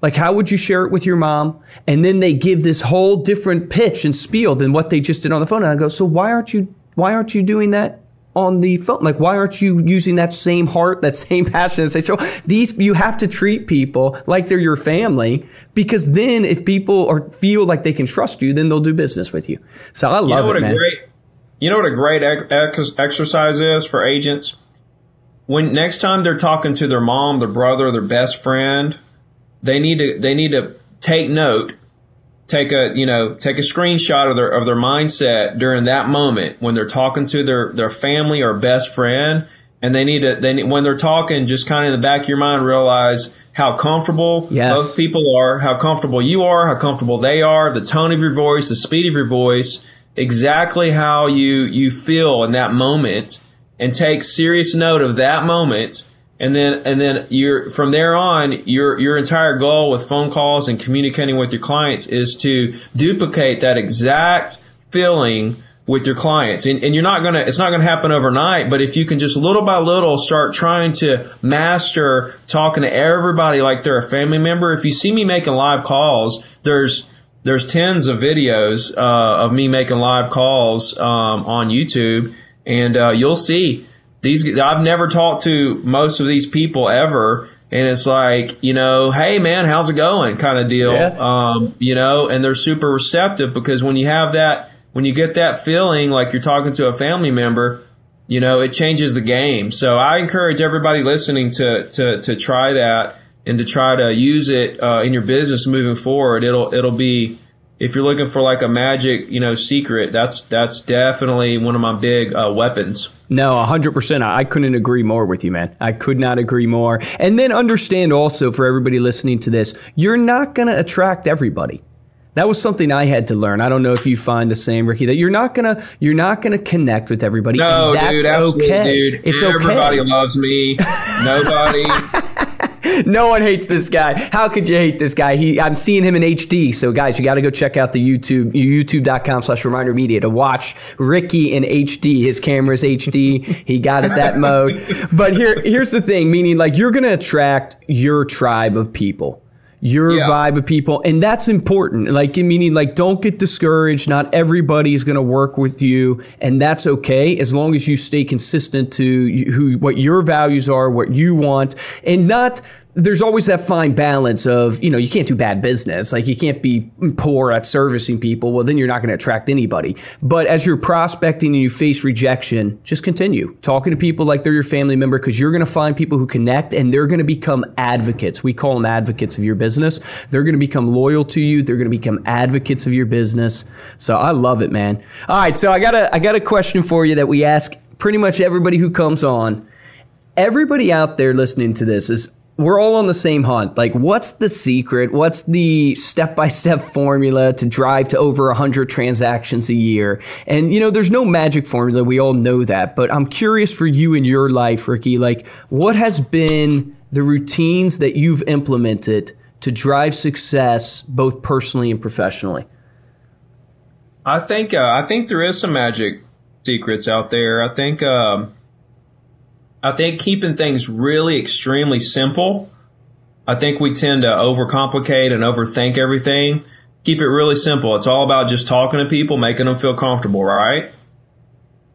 Like, how would you share it with your mom? And then they give this whole different pitch and spiel than what they just did on the phone. And I go, so why aren't you doing that on the phone? Like, why aren't you using that same heart, that same passion, and say, so you have to treat people like they're your family, because then if people feel like they can trust you, then they'll do business with you. So I love it, man. You know what a great exercise is for agents? When next time they're talking to their mom, their brother, their best friend, they need to take note. Take a screenshot of their mindset during that moment when they're talking to their family or best friend, and when they're talking, just kind of in the back of your mind realize how comfortable both people are, how comfortable you are, how comfortable they are, the tone of your voice, the speed of your voice, exactly how you feel in that moment, and take serious note of that moment. And then from there on, your entire goal with phone calls and communicating with your clients is to duplicate that exact feeling with your clients. And it's not going to happen overnight, but if you can just little by little start trying to master talking to everybody like they're a family member. If you see me making live calls, there's tens of videos of me making live calls on YouTube, and you'll see these. I've never talked to most of these people ever, and it's like, hey man, how's it going, kind of deal. Yeah. And they're super receptive, because when you get that feeling like you're talking to a family member, it changes the game. So I encourage everybody listening to try that, and to try to use it in your business moving forward. It'll be, if you're looking for like a magic, secret, that's definitely one of my big weapons. No, 100%. I couldn't agree more with you, man. I could not agree more. And then understand also, for everybody listening to this, you're not going to attract everybody. That was something I had to learn. I don't know if you find the same, Ricky, that you're not gonna connect with everybody. No, and that's dude, absolutely, okay. dude. It's Everybody okay. loves me. Nobody. No one hates this guy. How could you hate this guy? I'm seeing him in HD. So guys, you got to go check out the youtube.com/ReminderMedia to watch Ricky in HD. His camera's HD. He got it that mode. But here's the thing, meaning like you're going to attract your tribe of people. Your vibe of people, and that's important. Like, meaning, like, don't get discouraged. Not everybody is going to work with you, and that's okay as long as you stay consistent to what your values are, what you want, and not. There's always that fine balance of, you can't do bad business. Like, you can't be poor at servicing people. Well, then you're not going to attract anybody. But as you're prospecting and you face rejection, just continue talking to people like they're your family member, because you're going to find people who connect, and they're going to become advocates. We call them advocates of your business. They're going to become loyal to you. They're going to become advocates of your business. So I love it, man. All right. So I got a question for you that we ask pretty much everybody who comes on. Everybody out there listening to this is, we're all on the same hunt. Like, what's the secret? What's the step-by-step formula to drive to over 100 transactions a year? And, there's no magic formula. We all know that. But I'm curious for you in your life, Ricky, like, what has been the routines that you've implemented to drive success both personally and professionally? I think there is some magic secrets out there. I think keeping things really extremely simple. I think we tend to overcomplicate and overthink everything. Keep it really simple. It's all about just talking to people, making them feel comfortable, right?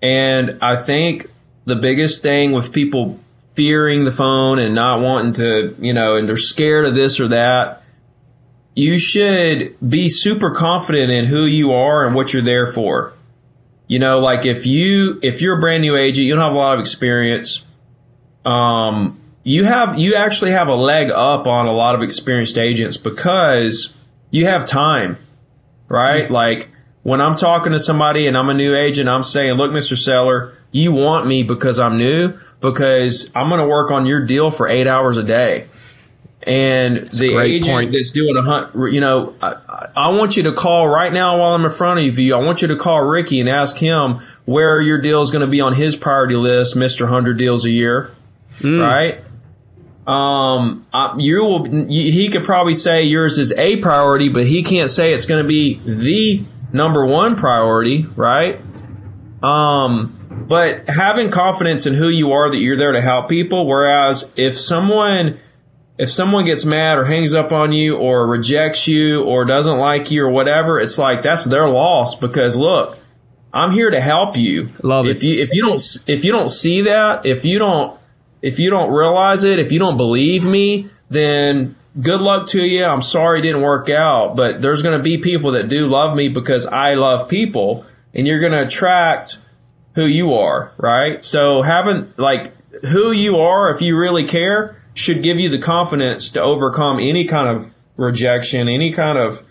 And I think the biggest thing with people fearing the phone and not wanting to, and they're scared of this or that, you should be super confident in who you are and what you're there for. Like if you're a brand new agent, you don't have a lot of experience. You actually have a leg up on a lot of experienced agents because you have time, right? Mm-hmm. Like when I'm talking to somebody and I'm a new agent, I'm saying, look, Mr. Seller, you want me because I'm new, because I'm going to work on your deal for 8 hours a day. And the agent that's doing a hunt, I want you to call right now while I'm in front of you. I want you to call Ricky and ask him where your deal is going to be on his priority list, Mr. 100 deals a year. Right? He could probably say yours is a priority, but he can't say it's going to be the number one priority, right? But having confidence in who you are, that you're there to help people. Whereas if someone gets mad or hangs up on you or rejects you or doesn't like you or whatever, it's like that's their loss, because look, I'm here to help you. Love it. If you don't see that, if you don't realize it, if you don't believe me, then good luck to you. I'm sorry it didn't work out, but there's going to be people that do love me because I love people, and you're going to attract who you are, right? So having like who you are, if you really care, should give you the confidence to overcome any kind of rejection, any kind of,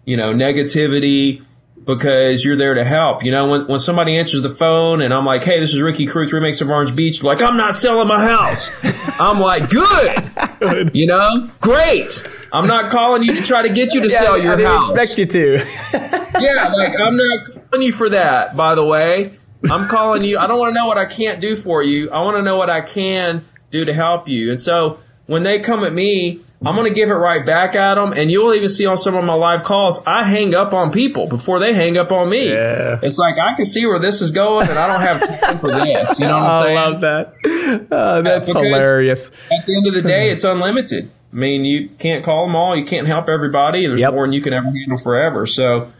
negativity, because you're there to help. When somebody answers the phone and I'm like, hey, this is Ricky Carruth, Remix of Orange Beach, like, I'm not selling my house. I'm like, good. Great. I'm not calling you to try to get you to sell your house. I didn't expect you to. Yeah, like, I'm not calling you for that, by the way. I'm calling you. I don't want to know what I can't do for you. I want to know what I can do to help you. And so when they come at me I'm going to give it right back at them. And you'll even see on some of my live calls, I hang up on people before they hang up on me. Yeah. It's like, I can see where this is going and I don't have time for this. You know what I'm saying? I love that. That's hilarious. At the end of the day, it's unlimited. I mean, you can't call them all. You can't help everybody. There's more than you can ever handle forever. So,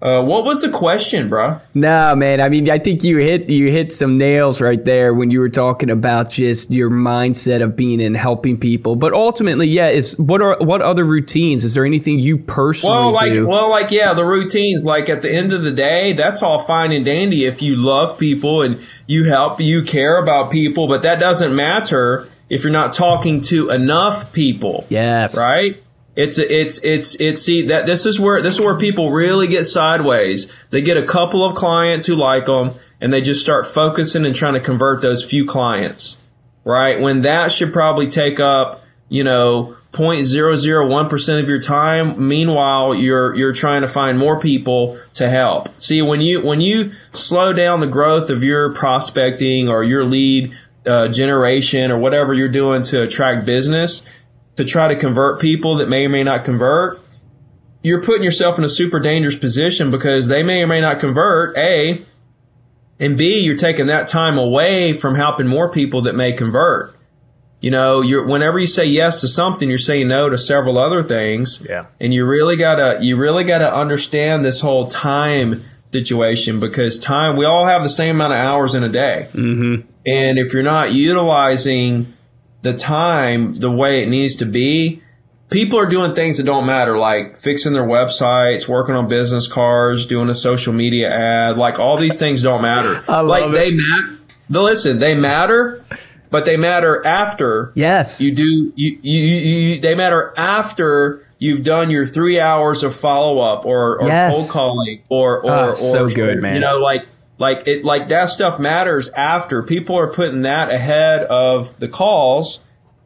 what was the question, bro? No, man. I mean, I think you hit some nails right there when you were talking about just your mindset of being in helping people. But ultimately, what other routines? Is there anything you personally do? The routines. Like at the end of the day, that's all fine and dandy if you love people and you care about people. But that doesn't matter if you're not talking to enough people. Yes. Right? This is where people really get sideways. They get a couple of clients who like them and they just start focusing and trying to convert those few clients, right? When that should probably take up, 0.001% of your time. Meanwhile, you're trying to find more people to help. See, when you slow down the growth of your prospecting or your lead generation or whatever you're doing to attract business, to try to convert people that may or may not convert, you're putting yourself in a super dangerous position because they may or may not convert, A, and B, you're taking that time away from helping more people that may convert. Whenever you say yes to something, you're saying no to several other things. Yeah. And you really gotta understand this whole time situation, because time, we all have the same amount of hours in a day. Mm-hmm. And if you're not utilizing the time the way it needs to be, people are doing things that don't matter, like fixing their websites, working on business cards, doing a social media ad. Like all these things don't matter. I love it. They matter, but they matter after. Yes. They matter after you've done your 3 hours of follow up or cold calling or so good, man. Like that stuff matters after. People are putting that ahead of the calls,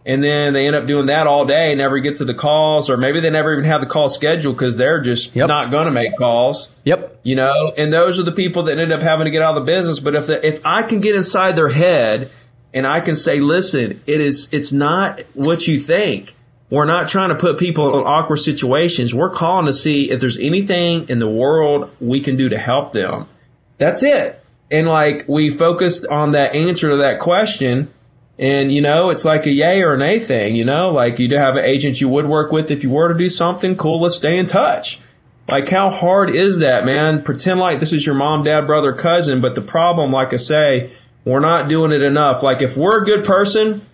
and then they end up doing that all day, never get to the calls, or maybe they never even have the call scheduled because they're just not going to make calls. Yep. And those are the people that end up having to get out of the business. But if I can get inside their head and I can say, listen, it's not what you think. We're not trying to put people in awkward situations. We're calling to see if there's anything in the world we can do to help them. That's it. And we focused on that answer to that question. And, it's like a yay or an nay thing, like you do have an agent you would work with if you were to do something cool. Let's stay in touch. Like, how hard is that, man? Pretend like this is your mom, dad, brother, cousin. But the problem, like I say, we're not doing it enough. Like, if we're a good person,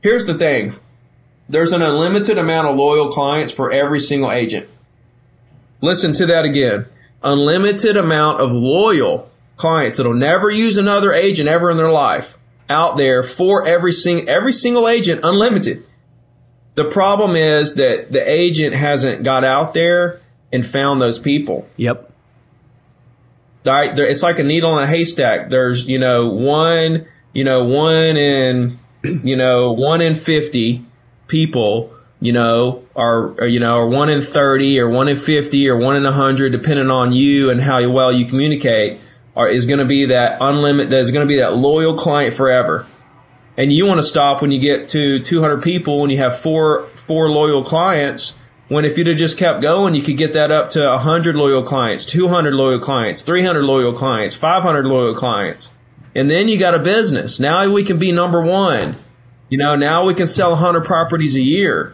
here's the thing. There's an unlimited amount of loyal clients for every single agent. Listen to that again. Unlimited amount of loyal clients that'll never use another agent ever in their life out there for every single agent, unlimited. The problem is that the agent hasn't got out there and found those people. Yep. It's like a needle in a haystack. There's, one in 50 people, are 1 in 30 or 1 in 50 or 1 in 100, depending on you and how well you communicate, is going to be that unlimited. There's going to be that loyal client forever. And you want to stop when you get to 200 people, when you have four loyal clients. When if you'd have just kept going, you could get that up to 100 loyal clients, 200 loyal clients, 300 loyal clients, 500 loyal clients. And then you got a business. Now we can be number one. Now we can sell 100 properties a year.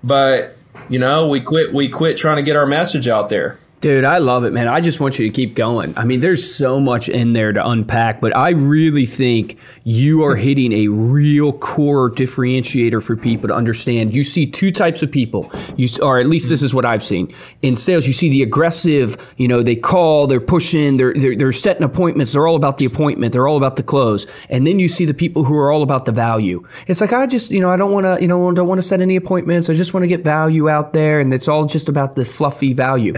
But, we quit trying to get our message out there. Dude, I love it, man. I just want you to keep going. I mean, there's so much in there to unpack, but I really think you are hitting a real core differentiator for people to understand. You see two types of people, or at least this is what I've seen. In sales, you see the aggressive, they call, they're pushing, they're setting appointments. They're all about the appointment. They're all about the close. And then you see the people who are all about the value. It's like, I just, I don't want to set any appointments. I just want to get value out there. And it's all just about this fluffy value.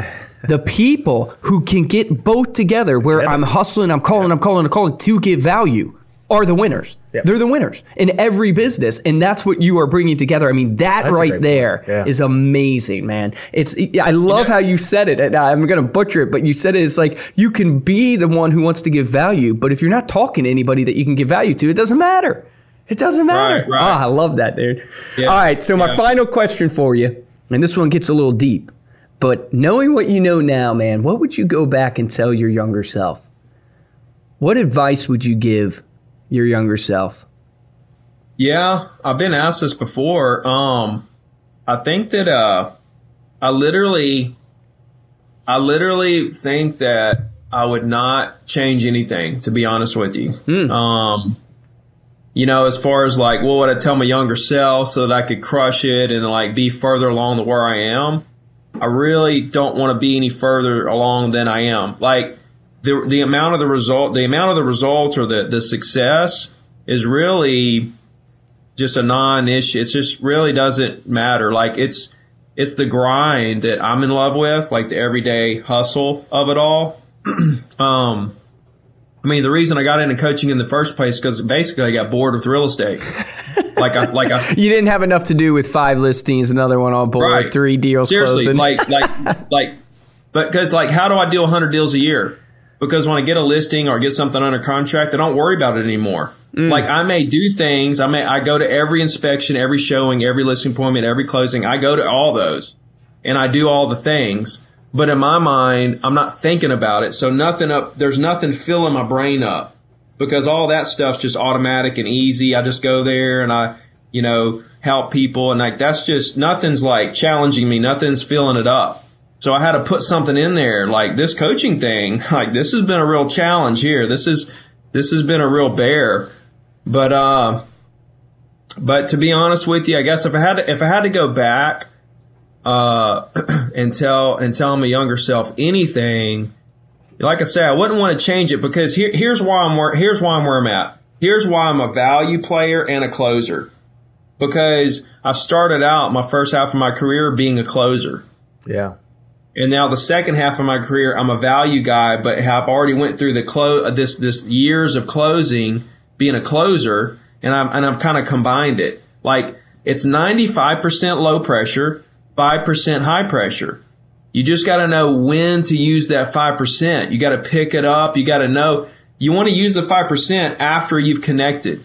The people who can get both together, where I'm hustling, I'm calling to give value, are the winners. Yep. They're the winners in every business, and that's what you are bringing together. I mean, that's right there is amazing, man. I love how you said it. And I'm going to butcher it, but you said it. It's like you can be the one who wants to give value, but if you're not talking to anybody that you can give value to, it doesn't matter. It doesn't matter. Right. Oh, I love that, dude. Yeah. All right, so my final question for you, and this one gets a little deep, but knowing what you know now, man, what would you go back and tell your younger self? What advice would you give your younger self? Yeah, I've been asked this before. I think that I literally think that I would not change anything, to be honest with you. You know, as far as like, what would I tell my younger self so that I could crush it and like be further along to where I am? I really don't want to be any further along than I am. Like the amount of the results or the success is really just a non-issue. It just really doesn't matter. Like it's the grind that I'm in love with, like the everyday hustle of it all. I mean, the reason I got into coaching in the first place because basically I got bored with real estate. You didn't have enough to do with 5 listings, another one on board, right. 3 deals Seriously, closing. because how do I do 100 deals a year? Because when I get a listing or get something under contract, I don't worry about it anymore. Like I may do things. I go to every inspection, every showing, every listing appointment, every closing. I go to all those and I do all the things. But in my mind, I'm not thinking about it. So there's nothing filling my brain up because all that stuff's just automatic and easy. I just go there and I, help people. And like, that's just, nothing's like challenging me. Nothing's filling it up. So I had to put something in there like this coaching thing. Like this has been a real challenge here. This has been a real bear. But to be honest with you, I guess if I had to go back, and tell my younger self anything, like I say, I wouldn't want to change it because here's why I'm where I'm at. Here's why I'm a value player and a closer. Because I started out my first half of my career being a closer. Yeah. And now the second half of my career, I'm a value guy, but I've already went through this years of closing, being a closer, and I've kind of combined it. Like it's 95% low pressure, 5% high pressure. You just got to know when to use that 5%. You got to pick it up. You got to know you want to use the 5% after you've connected.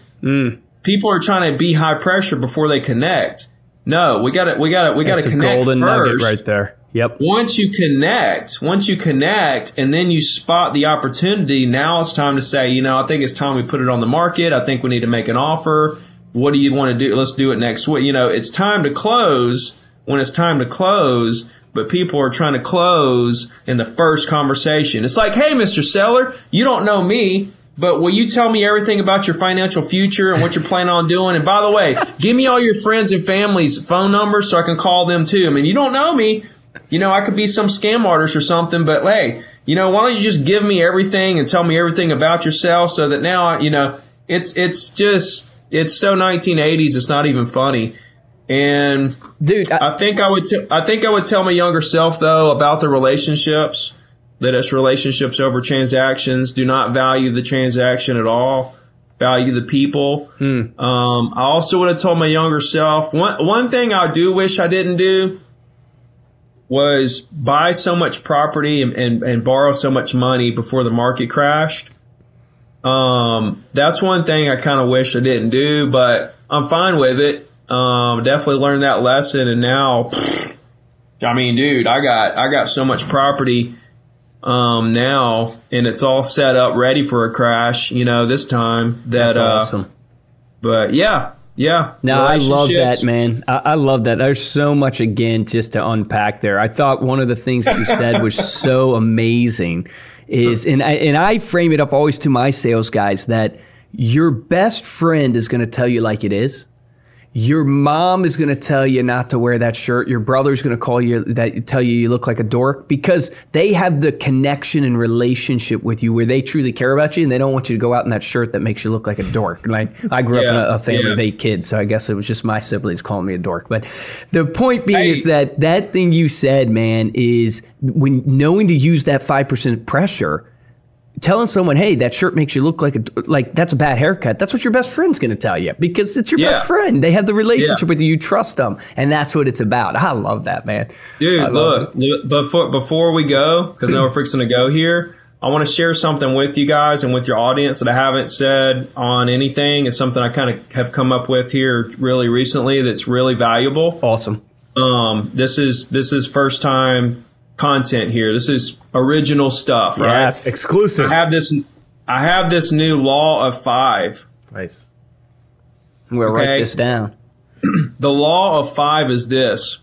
People are trying to be high pressure before they connect. No, we got to connect first. That's a golden nugget right there. Yep. Once you connect, and then you spot the opportunity, now it's time to say, I think it's time we put it on the market. I think we need to make an offer. What do you want to do? Let's do it next week. It's time to close when it's time to close, but people are trying to close in the first conversation. It's like, hey, Mr. Seller, you don't know me, but will you tell me everything about your financial future and what you're planning on doing? And by the way, give me all your friends and family's phone numbers so I can call them too. I mean, you don't know me. I could be some scam artist or something, but hey, why don't you just give me everything and tell me everything about yourself so that now, it's so 1980s, it's not even funny. And dude, I think I would tell my younger self though about the relationships, that it's relationships over transactions. Do not value the transaction at all. Value the people. I also would have told my younger self one thing I do wish I didn't do was buy so much property and borrow so much money before the market crashed. That's one thing I kind of wish I didn't do, but I'm fine with it. Definitely learned that lesson, and now, I mean, dude, I got so much property now, and it's all set up ready for a crash. This time that's awesome. But yeah. No, I love that, man. I love that. There's so much again just to unpack there. I thought one of the things that you said was so amazing is, and I frame it up always to my sales guys that your best friend is going to tell you like it is. Your mom is going to tell you not to wear that shirt. Your brother's going to tell you look like a dork because they have the connection and relationship with you where they truly care about you and they don't want you to go out in that shirt that makes you look like a dork. Like I grew up in a family of 8 kids, so I guess it was just my siblings calling me a dork. But the point being is that thing you said, man, is when knowing to use that 5% pressure. Telling someone, hey, that shirt makes you look like that's a bad haircut. That's what your best friend's going to tell you because it's your best friend. They have the relationship with you. You trust them. And that's what it's about. I love that, man. Dude, look, before we go, because now we're fixing to go here, I want to share something with you guys and with your audience that I haven't said on anything. It's something I kind of have come up with here really recently that's really valuable. Awesome. This is first time content here. This is original stuff, right? Yes. Exclusive. I have this new law of 5. Nice. I'm going to write this down. The law of 5 is this.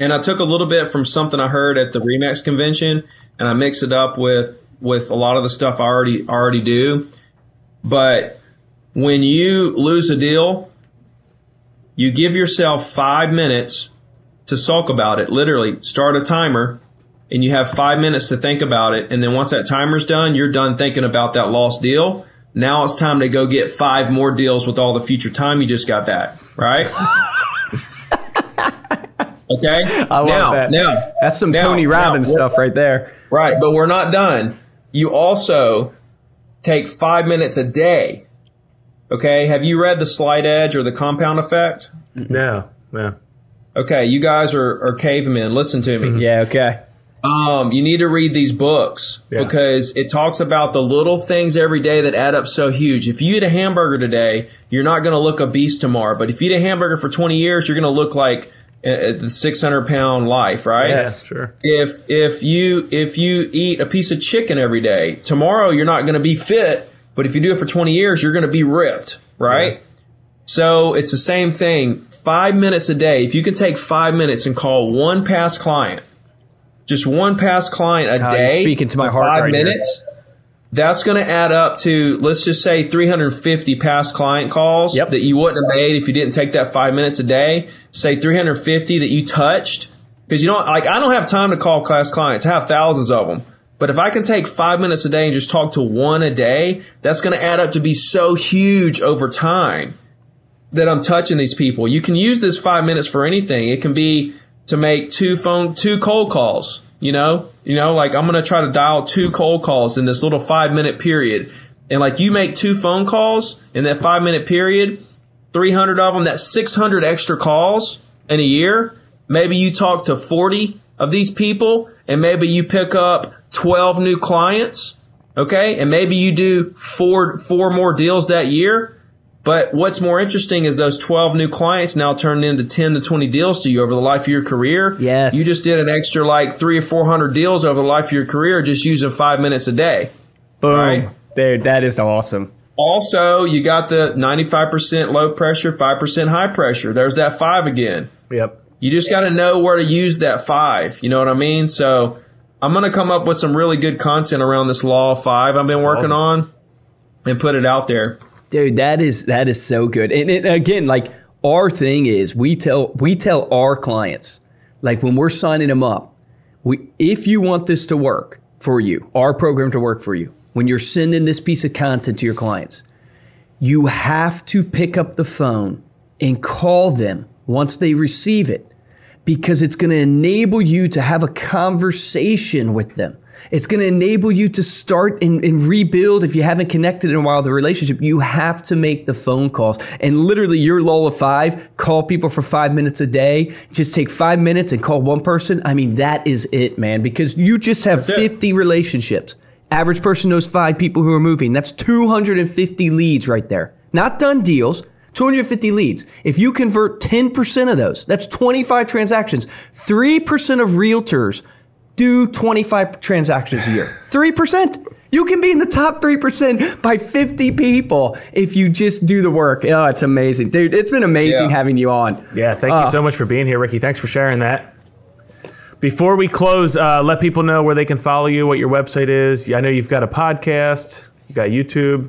And I took a little bit from something I heard at the Remax convention, and I mixed it up with a lot of the stuff I already do. But when you lose a deal, you give yourself 5 minutes to sulk about it. Literally, start a timer, and you have 5 minutes to think about it. And then once that timer's done, you're done thinking about that lost deal. Now it's time to go get 5 more deals with all the future time you just got back, right? Okay? I love that. Now, that's some Tony Robbins stuff right there. Right, but we're not done. You also take 5 minutes a day. Okay? Have you read The Slight Edge or The Compound Effect? No. Okay, you guys are cavemen. Listen to me. Yeah, okay. You need to read these books because it talks about the little things every day that add up so huge. If you eat a hamburger today, you're not going to look obese tomorrow. But if you eat a hamburger for 20 years, you're going to look like the 600-pound life, right? Yes, sure. If you eat a piece of chicken every day, tomorrow you're not going to be fit. But if you do it for 20 years, you're going to be ripped, right? Yeah. So it's the same thing. 5 minutes a day. If you can take 5 minutes and call one past client, just one past client a day, speaking to my heart 5 right minutes, that's going to add up to, let's just say, 350 past client calls that you wouldn't have made if you didn't take that 5 minutes a day. Say 350 that you touched. Because I don't have time to call past clients. I have thousands of them. But if I can take 5 minutes a day and just talk to one a day, that's going to add up to be so huge over time that I'm touching these people. You can use this 5 minutes for anything. It can be to make two cold calls, like I'm going to try to dial 2 cold calls in this little 5 minute period. And like you make 2 phone calls in that 5 minute period, 300 of them, that's 600 extra calls in a year. Maybe you talk to 40 of these people and maybe you pick up 12 new clients. Okay. And maybe you do four more deals that year. But what's more interesting is those 12 new clients now turn into 10 to 20 deals to you over the life of your career. Yes. You just did an extra like 300 or 400 deals over the life of your career just using 5 minutes a day. Boom. Right? Dude, that is awesome. Also, you got the 95% low pressure, 5% high pressure. There's that 5 again. Yep. You just got to know where to use that 5. You know what I mean? So I'm going to come up with some really good content around this law of 5 I've been working on and put it out there. Dude, that is so good. And again, like our thing is we tell our clients, like when we're signing them up, if you want this to work for you, our program to work for you, when you're sending this piece of content to your clients, you have to pick up the phone and call them once they receive it, because it's going to enable you to have a conversation with them. It's going to enable you to start and rebuild if you haven't connected in a while the relationship. You have to make the phone calls. And literally your law of 5, call people for 5 minutes a day. Just take 5 minutes and call one person. I mean, that is it, man, because you just have 50 relationships. Average person knows 5 people who are moving. That's 250 leads right there. Not done deals. 250 leads. If you convert 10% of those, that's 25 transactions. 3% of realtors do 25 transactions a year. 3%. You can be in the top 3% by 50 people if you just do the work. Oh, it's amazing. Dude, it's been amazing having you on. Yeah, thank you so much for being here, Ricky. Thanks for sharing that. Before we close, let people know where they can follow you, what your website is. I know you've got a podcast. You got YouTube.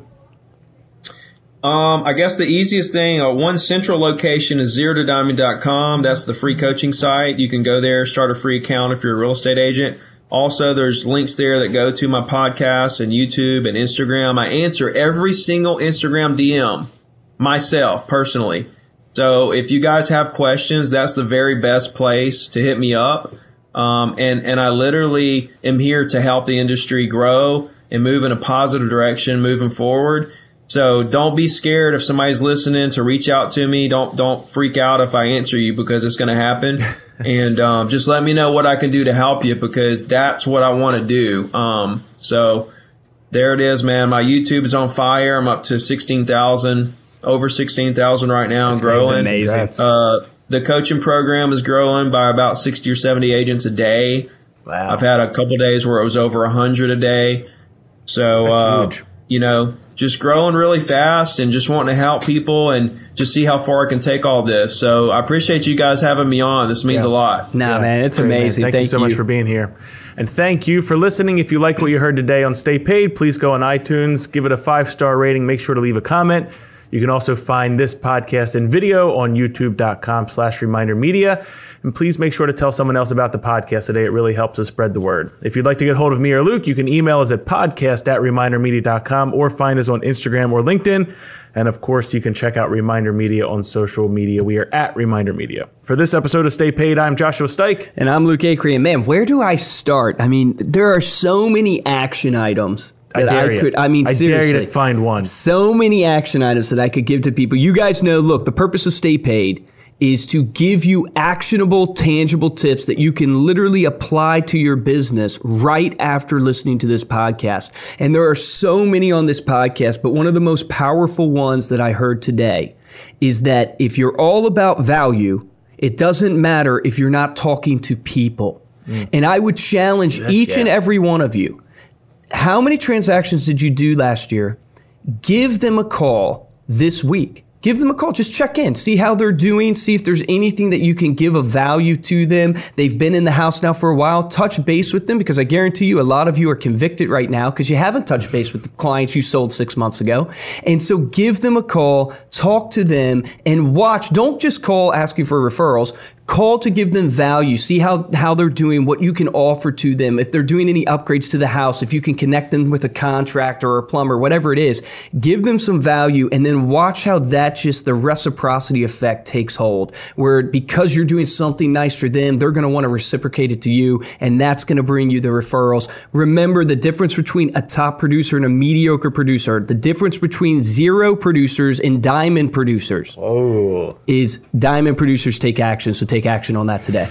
I guess the easiest thing, one central location is ZeroToDiamond.com. That's the free coaching site. You can go there, start a free account if you're a real estate agent. Also, there's links there that go to my podcast and YouTube and Instagram. I answer every single Instagram DM myself personally. So if you guys have questions, that's the very best place to hit me up. And I literally am here to help the industry grow and move in a positive direction moving forward. So don't be scared if somebody's listening to reach out to me. Don't freak out if I answer you, because it's going to happen. And just let me know what I can do to help you, because that's what I want to do. So there it is, man. My YouTube is on fire. I'm up to 16,000, over 16,000 right now. That's and growing. amazing. The coaching program is growing by about 60 or 70 agents a day. Wow. I've had a couple days where it was over 100 a day. So, That's huge. you know, just growing really fast and just wanting to help people and just see how far I can take all this. So I appreciate you guys having me on. This means a lot. Nah, man, it's Great, man. amazing. Thank you so much for being here. And thank you for listening. If you like what you heard today on Stay Paid, please go on iTunes, give it a 5-star rating. Make sure to leave a comment. You can also find this podcast in video on youtube.com/ReminderMedia. And please make sure to tell someone else about the podcast today. It really helps us spread the word. If you'd like to get hold of me or Luke, you can email us at podcast@ReminderMedia.com or find us on Instagram or LinkedIn. And of course, you can check out Reminder Media on social media. We are at Reminder Media. For this episode of Stay Paid, I'm Joshua Stike. And I'm Luke Acree. And man, where do I start? I mean, there are so many action items. I dare you to find one. So many action items that I could give to people. You guys know, look, the purpose of Stay Paid is to give you actionable, tangible tips that you can literally apply to your business right after listening to this podcast. And there are so many on this podcast, but one of the most powerful ones that I heard today is that if you're all about value, it doesn't matter if you're not talking to people. And I would challenge each and every one of you. How many transactions did you do last year? Give them a call this week. Give them a call. Just check in. See how they're doing. See if there's anything that you can give of value to them. They've been in the house now for a while. Touch base with them, because I guarantee you a lot of you are convicted right now because you haven't touched base with the clients you sold 6 months ago. And so give them a call, talk to them, and watch. Don't just call asking for referrals. Call to give them value. See how they're doing, what you can offer to them. If they're doing any upgrades to the house, if you can connect them with a contractor or a plumber, whatever it is, give them some value, and then watch how that just the reciprocity effect takes hold, where because you're doing something nice for them, they're going to want to reciprocate it to you, and that's going to bring you the referrals. Remember the difference between a top producer and a mediocre producer, the difference between 0 producers and diamond producers is diamond producers take action. So take action on that today.